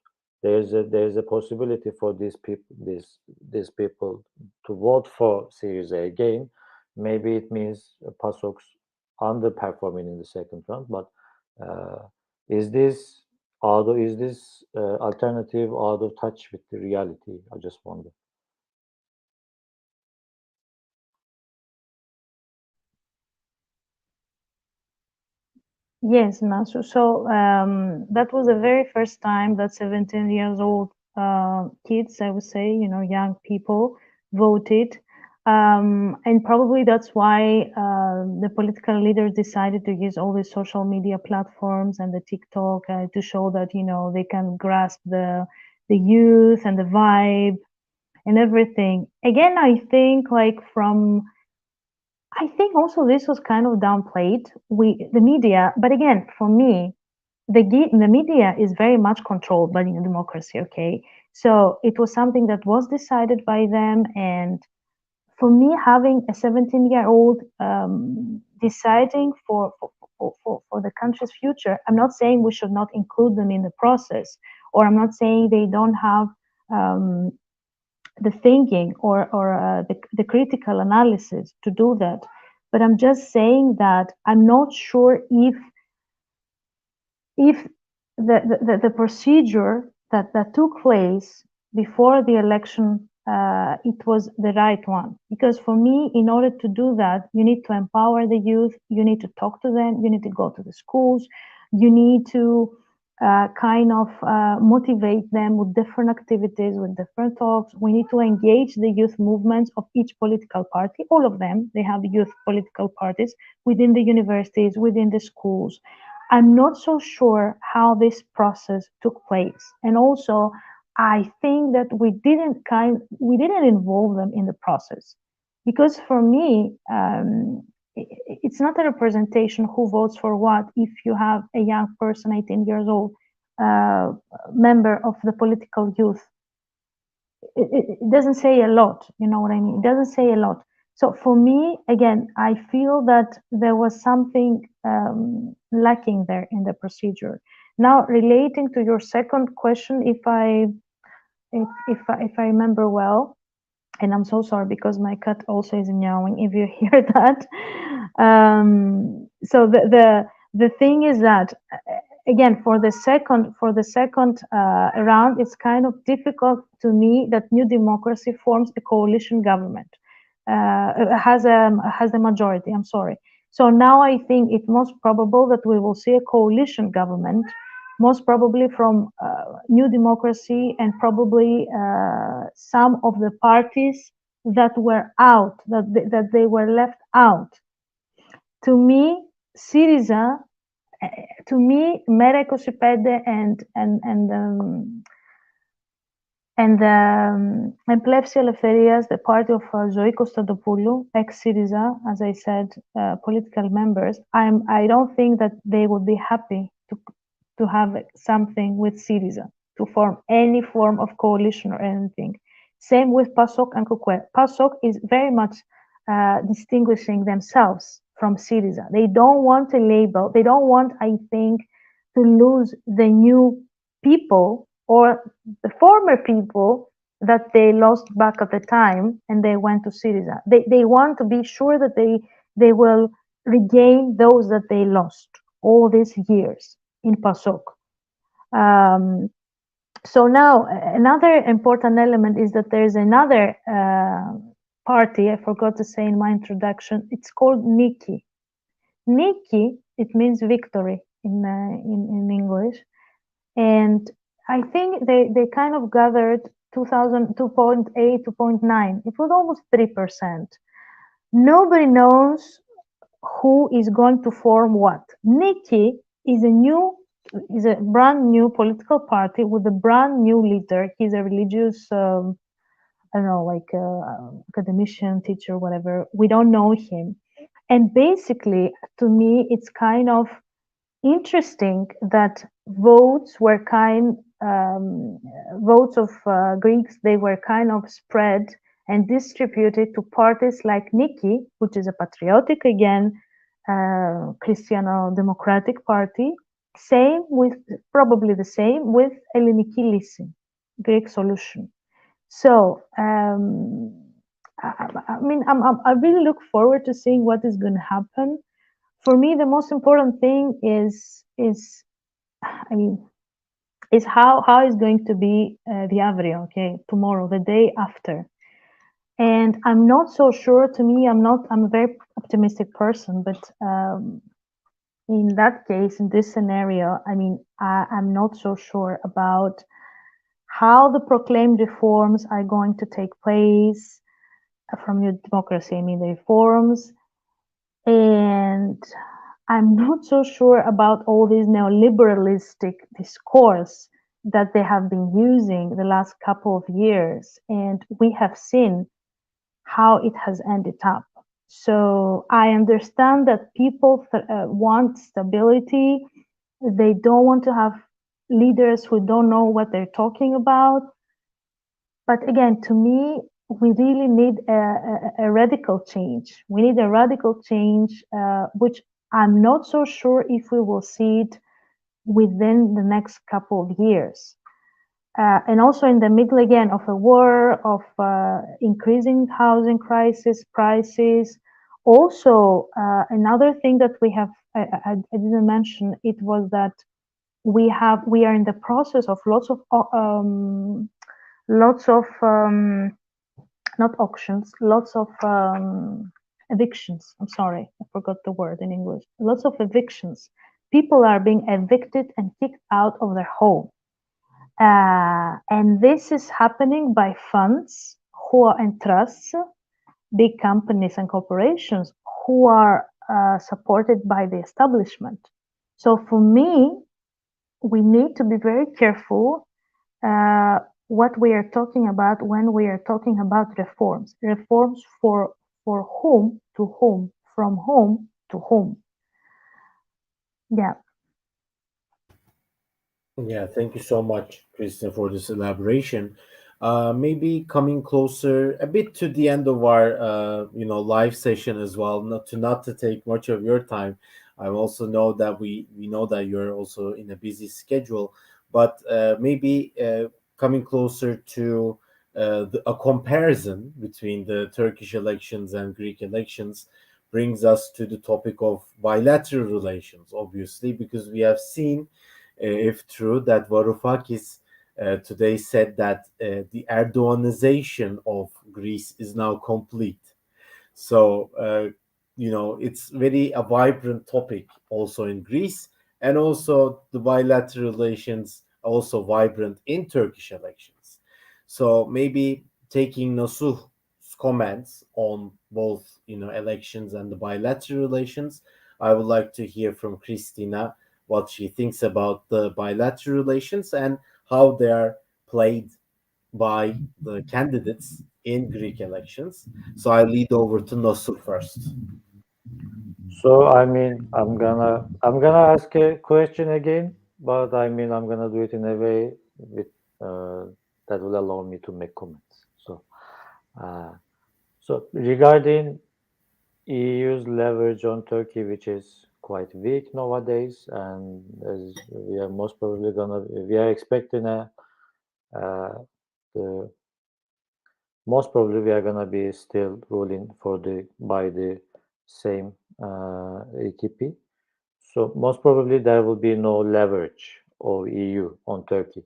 there's a possibility for these people to vote for Syriza again. Maybe it means PASOK's underperforming in the second round, but is this alternative out of touch with the reality? I just wonder. Yes, Nasuh. So that was the very first time that 17 years old kids, I would say, young people voted. And probably that's why the political leaders decided to use all the social media platforms and the TikTok to show that, they can grasp the youth and the vibe and everything. Again, I think I think also this was kind of downplayed. The media, but again, for me, the media is very much controlled by the democracy. Okay, so it was something that was decided by them, and for me, having a 17-year-old deciding for the country's future, I'm not saying we should not include them in the process, or I'm not saying they don't have the thinking or the critical analysis to do that, but I'm just saying that I'm not sure if the procedure that took place before the election it was the right one. Because for me, in order to do that, you need to empower the youth, you need to talk to them, you need to go to the schools, you need to motivate them with different activities, with different talks. We need to engage the youth movements of each political party. All of them, they have youth political parties within the universities, within the schools. I'm not so sure how this process took place. And also, I think that we didn't involve them in the process. Because for me, it's not a representation who votes for what if you have a young person, 18 years old, member of the political youth. It doesn't say a lot, you know what I mean? It doesn't say a lot. So for me, again, I feel that there was something lacking there in the procedure. Now, relating to your second question, if I remember well, and I'm so sorry because my cat also is meowing if you hear that. So the thing is that again, for the second round, it's kind of difficult to me that New Democracy forms a coalition government, has the majority. I'm sorry. So now I think it's most probable that we will see a coalition government, most probably from New Democracy and probably some of the parties that were out, that they were left out. To me, Syriza, to me, Mera 25 and Plevsi Eleftherias, the party of Zoe Konstantopoulou, ex-Syriza, as I said, political members, I don't think that they would be happy to have something with Syriza, to form any form of coalition or anything. Same with PASOK and Kukwe. PASOK is very much distinguishing themselves from Syriza. They don't want a label. They don't want, I think, to lose the new people or the former people that they lost back at the time and they went to Syriza. They want to be sure that they will regain those that they lost all these years in PASOK. So now another important element is that there's another party, I forgot to say in my introduction, it's called Niki. Niki, it means victory in English. And I think they kind of gathered 2.8, 2.9. It was almost 3%. Nobody knows who is going to form what. Niki is a brand new political party with a brand new leader. He's a religious, I don't know, like academician, teacher, whatever. We don't know him. And basically, to me, it's kind of interesting that votes of Greeks, they were kind of spread and distributed to parties like Niki, which is a patriotic, again, Christiano Democratic Party. Same with, probably the same with Elliniki Lisi, Greek solution. So, I mean, I really look forward to seeing what is going to happen. For me, the most important thing is how is going to be the avril, okay, tomorrow, the day after. And I'm not so sure. To me, I'm a very optimistic person, but in that case, in this scenario, I mean, I'm not so sure about how the proclaimed reforms are going to take place from New Democracy. I mean, the reforms. And I'm not so sure about all this neoliberalistic discourse that they have been using the last couple of years. And we have seen how it has ended up. So I understand that people want stability. They don't want to have leaders who don't know what they're talking about. But again, to me, we really need a radical change. We need a radical change, which I'm not so sure if we will see it within the next couple of years. And also in the middle, again, of a war, of increasing housing crisis, prices. Also, another thing that we have, I didn't mention, it was that we are in the process of lots of not auctions, lots of evictions. I'm sorry, I forgot the word in English. Lots of evictions. People are being evicted and kicked out of their home. And this is happening by funds who are in trusts, big companies and corporations who are supported by the establishment. So for me, we need to be very careful what we are talking about when we are talking about reforms. Reforms for whom, to whom, from whom to whom. Yeah. Yeah, thank you so much, Christina, for this elaboration. Maybe coming closer a bit to the end of our live session as well, not to take much of your time. I also know that we know that you're also in a busy schedule, but maybe coming closer to a comparison between the Turkish elections and Greek elections brings us to the topic of bilateral relations, obviously, because we have seen, if true, that Varoufakis today said that the Erdoganization of Greece is now complete. So, it's very a vibrant topic also in Greece, and also the bilateral relations also vibrant in Turkish elections. So maybe taking Nasuh's comments on both, elections and the bilateral relations, I would like to hear from Christina what she thinks about the bilateral relations and how they are played by the candidates in Greek elections. So I lead over to Nasuh first. So I mean, I'm gonna ask a question again, but I mean, I'm gonna do it in a way with that will allow me to make comments. So regarding EU's leverage on Turkey, which is quite weak nowadays, and as we are most probably we are expecting most probably we are gonna be still ruling by the same AKP. So most probably there will be no leverage of EU on Turkey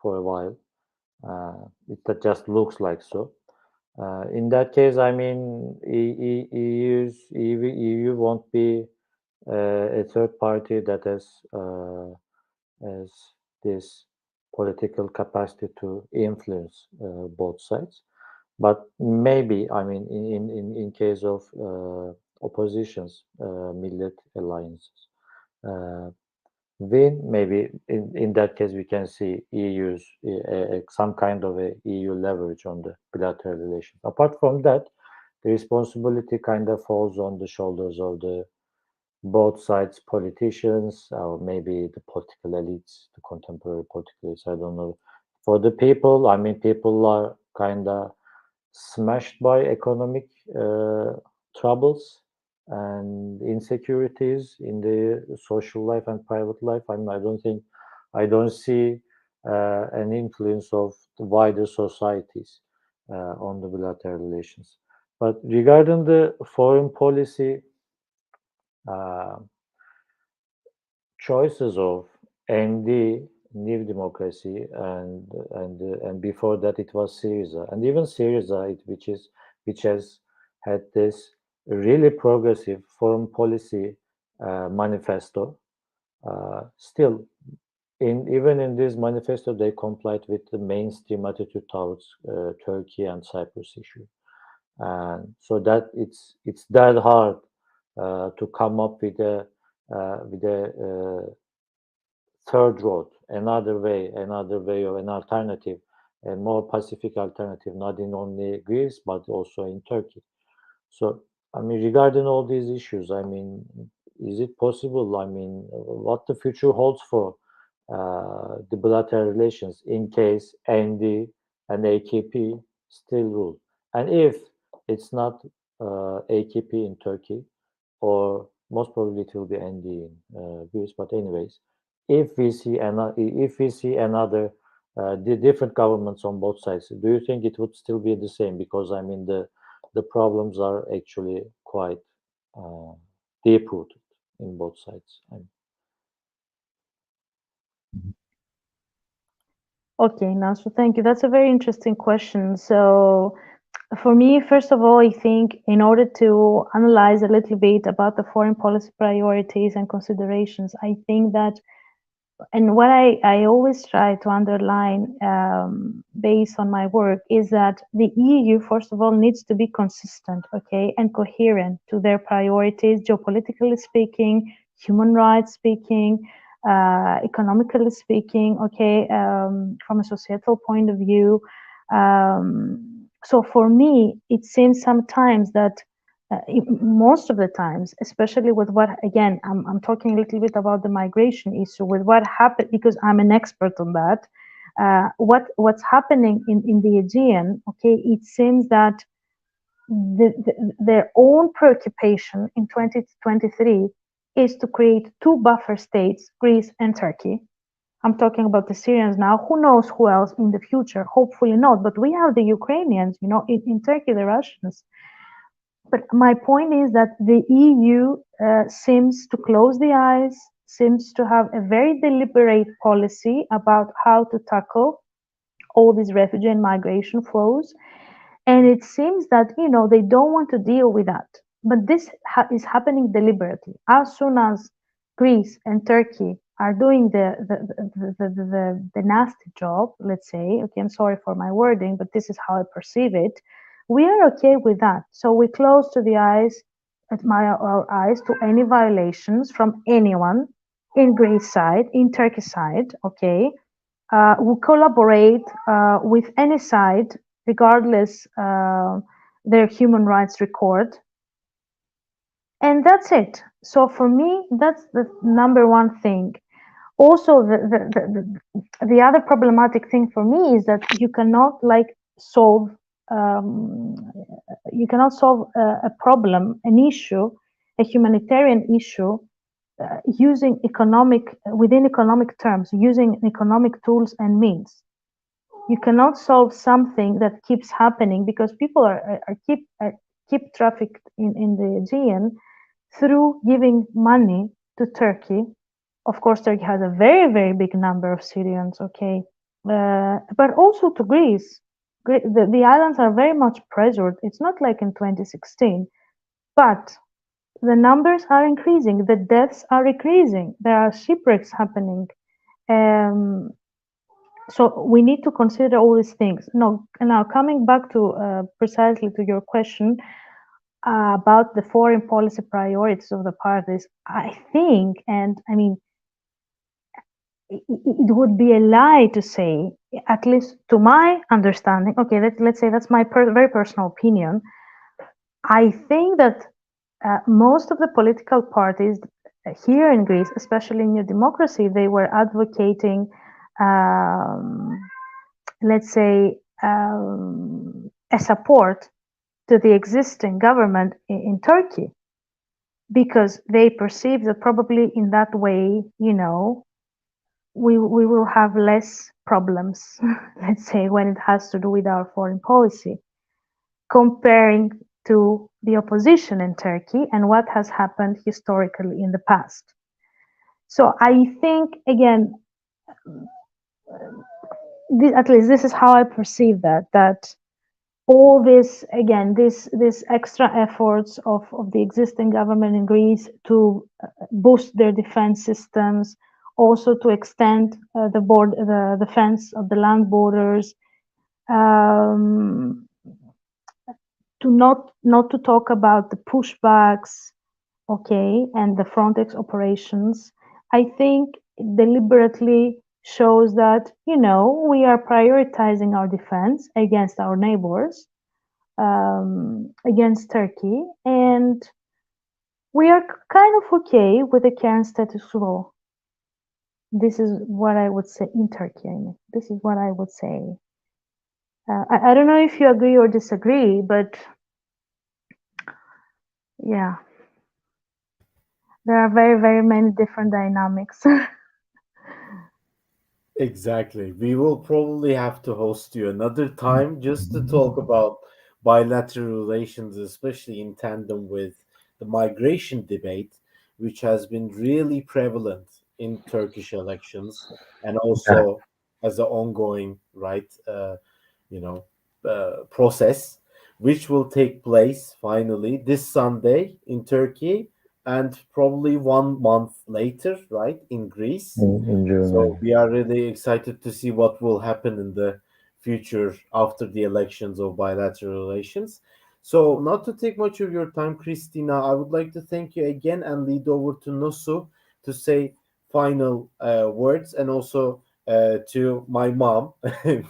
for a while. It just looks like so. In that case, I mean, EU won't be a third party that has this political capacity to influence both sides. But maybe, I mean, in case of oppositions, millet alliances, win, maybe in that case we can see EU's some kind of a EU leverage on the bilateral relations. Apart from that, the responsibility kind of falls on the shoulders of the both sides politicians, or maybe the political elites, the contemporary political elites, I don't know. For the people, I mean, people are kind of smashed by economic troubles and insecurities in the social life and private life. I mean, I don't see an influence of the wider societies on the bilateral relations. But regarding the foreign policy choices of ND, New Democracy, and before that it was Syriza, and even Syriza, which has had this really progressive foreign policy manifesto. Still, even in this manifesto, they complied with the mainstream attitude towards Turkey and Cyprus issue, and so that it's that hard to come up with a third road, another way or an alternative, a more pacific alternative, not in only Greece but also in Turkey. So, I mean, regarding all these issues, I mean, is it possible? I mean, what the future holds for the bilateral relations in case ND and AKP still rule, and if it's not AKP in Turkey, or most probably it will be ND in Greece. But anyways, if we see another the different governments on both sides, do you think it would still be the same? Because I mean, the problems are actually quite deep rooted in both sides. Okay, Nasuh, thank you. That's a very interesting question. So for me, first of all, I think in order to analyze a little bit about the foreign policy priorities and considerations, I think that, and what I always try to underline based on my work, is that the EU, first of all, needs to be consistent, okay, and coherent to their priorities, geopolitically speaking, human rights speaking, economically speaking, okay, from a societal point of view. So for me, it seems sometimes that most of the times, especially with what, again, I'm talking a little bit about the migration issue, with what happened, because I'm an expert on that, what's happening in the Aegean, okay, it seems that their own preoccupation in 2023 is to create two buffer states, Greece and Turkey. I'm talking about the Syrians now. Who knows who else in the future? Hopefully not. But we have the Ukrainians, you know, in Turkey, the Russians. But my point is that the EU seems to close the eyes, seems to have a very deliberate policy about how to tackle all these refugee and migration flows. And it seems that, you know, they don't want to deal with that. But this is happening deliberately. As soon as Greece and Turkey are doing the nasty job, let's say, okay, I'm sorry for my wording, but this is how I perceive it, we are okay with that. So we close our eyes to any violations from anyone in Greece side, in Turkey side, okay? We collaborate with any side, regardless their human rights record. And that's it. So for me, that's the number one thing. Also, the other problematic thing for me is that you cannot solve a problem, an issue, a humanitarian issue, using within economic terms, using economic tools and means. You cannot solve something that keeps happening because people keep trafficked in the Aegean through giving money to Turkey. Of course, Turkey has a very, very big number of Syrians, okay, but also to Greece. The islands are very much pressured. It's not like in 2016, but the numbers are increasing. The deaths are increasing. There are shipwrecks happening. So we need to consider all these things. Now coming back to precisely to your question about the foreign policy priorities of the parties, I think, and I mean, it would be a lie to say, at least to my understanding, okay, let's say that's my very personal opinion. I think that most of the political parties here in Greece, especially in New Democracy, they were advocating, let's say, a support to the existing government in Turkey, because they perceive that probably in that way, we will have less problems, let's say, when it has to do with our foreign policy, comparing to the opposition in Turkey and what has happened historically in the past. So I think, again, at least this is how I perceive that all this, again, this extra efforts of the existing government in Greece to boost their defense systems, also to extend the defense of the land borders, to not to talk about the pushbacks, okay, and the Frontex operations, I think deliberately shows that, we are prioritizing our defense against our neighbors, against Turkey, and we are kind of okay with the current status quo. This is what I would say in Turkey. This is what I would say. I don't know if you agree or disagree, but yeah, there are very, very many different dynamics. Exactly. We will probably have to host you another time just to talk about bilateral relations, especially in tandem with the migration debate, which has been really prevalent in Turkish elections and also as an ongoing, right, process, which will take place finally this Sunday in Turkey and probably 1 month later, right, in Greece. In June. So we are really excited to see what will happen in the future after the elections of bilateral relations. So not to take much of your time, Christina, I would like to thank you again and lead over to Nasuh to say final words, and also to my mom,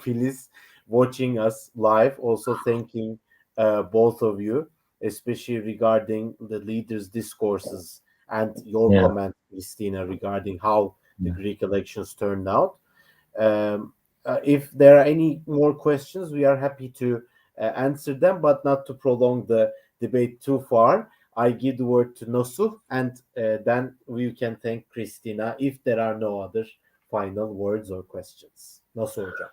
Filiz, watching us live, also thanking both of you, especially regarding the leaders' discourses and your comment, Christina, regarding how the Greek elections turned out. If there are any more questions, we are happy to answer them, but not to prolong the debate too far. I give the word to Nasuh, and then we can thank Christina if there are no other final words or questions. Nasuh Hocam.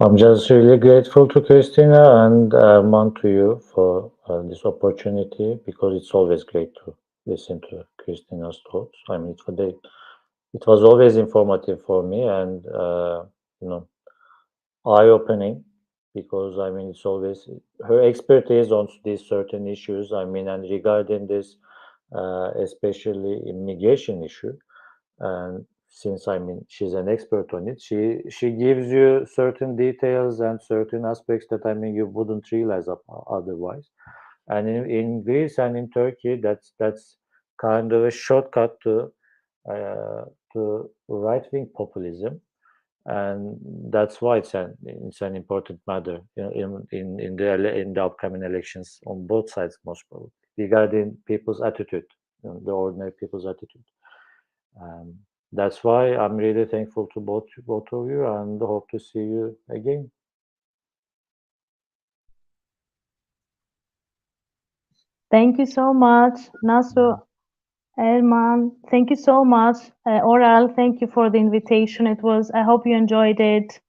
I'm just really grateful to Christina and Arman to you for this opportunity, because it's always great to listen to Christina's thoughts. I mean, it was always informative for me and eye-opening, because I mean, it's always her expertise on these certain issues. I mean, and regarding this, especially immigration issue, and since I mean she's an expert on it, she gives you certain details and certain aspects that I mean you wouldn't realize otherwise. And in Greece and in Turkey, that's kind of a shortcut to right-wing populism, and that's why it's an important matter, in the upcoming elections on both sides, most probably, regarding people's attitude, the ordinary people's attitude. That's why I'm really thankful to both of you, and hope to see you again. Thank you so much, Nasuh, Erman. Thank you so much, Oral. Thank you for the invitation. I hope you enjoyed it.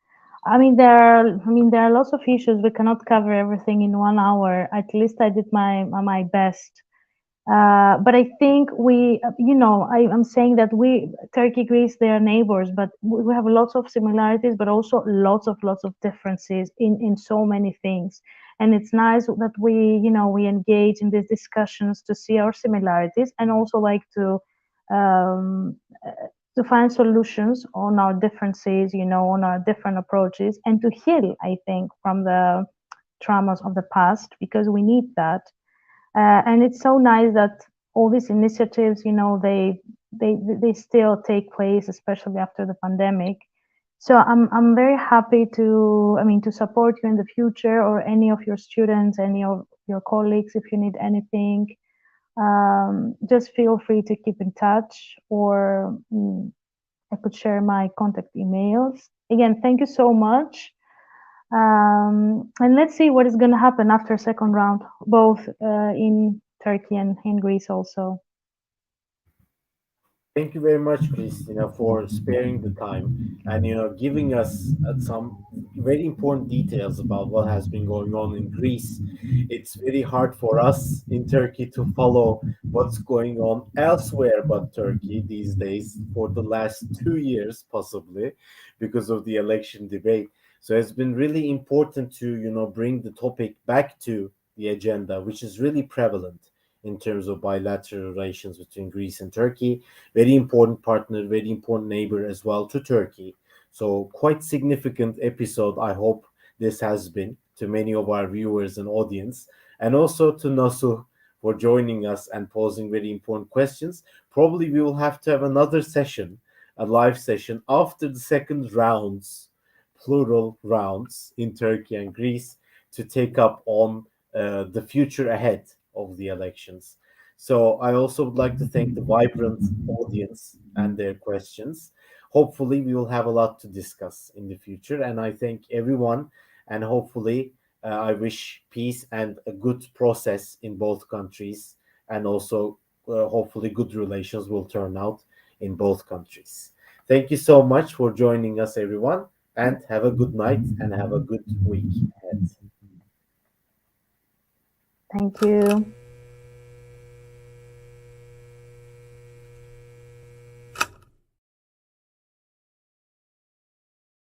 I mean, there are lots of issues. We cannot cover everything in 1 hour. At least I did my best. But I think I'm saying that Turkey, Greece, they are neighbors, but we have lots of similarities, but also lots of differences in so many things. And it's nice that we engage in these discussions to see our similarities, and also like to find solutions on our differences, on our different approaches, and to heal, I think, from the traumas of the past, because we need that. And it's so nice that all these initiatives, they still take place, especially after the pandemic. So I'm very happy to support you in the future, or any of your students, any of your colleagues, if you need anything. Just feel free to keep in touch, or I could share my contact emails. Again, thank you so much. And let's see what is going to happen after second round, both in Turkey and in Greece also. Thank you very much, Christina, for sparing the time and giving us some very important details about what has been going on in Greece. It's very hard for us in Turkey to follow what's going on elsewhere but Turkey these days for the last 2 years, possibly because of the election debate. So it's been really important to bring the topic back to the agenda, which is really prevalent in terms of bilateral relations between Greece and Turkey. Very important partner, very important neighbor as well to Turkey. So quite significant episode, I hope this has been to many of our viewers and audience, and also to Nasuh for joining us and posing very important questions. Probably we will have to have another session, a live session after the second rounds, plural rounds in Turkey and Greece to take up on the future ahead of the elections. So I also would like to thank the vibrant audience and their questions. Hopefully, we will have a lot to discuss in the future. And I thank everyone. And hopefully, I wish peace and a good process in both countries. And also, hopefully, good relations will turn out in both countries. Thank you so much for joining us, everyone. And have a good night and have a good week ahead. Thank you.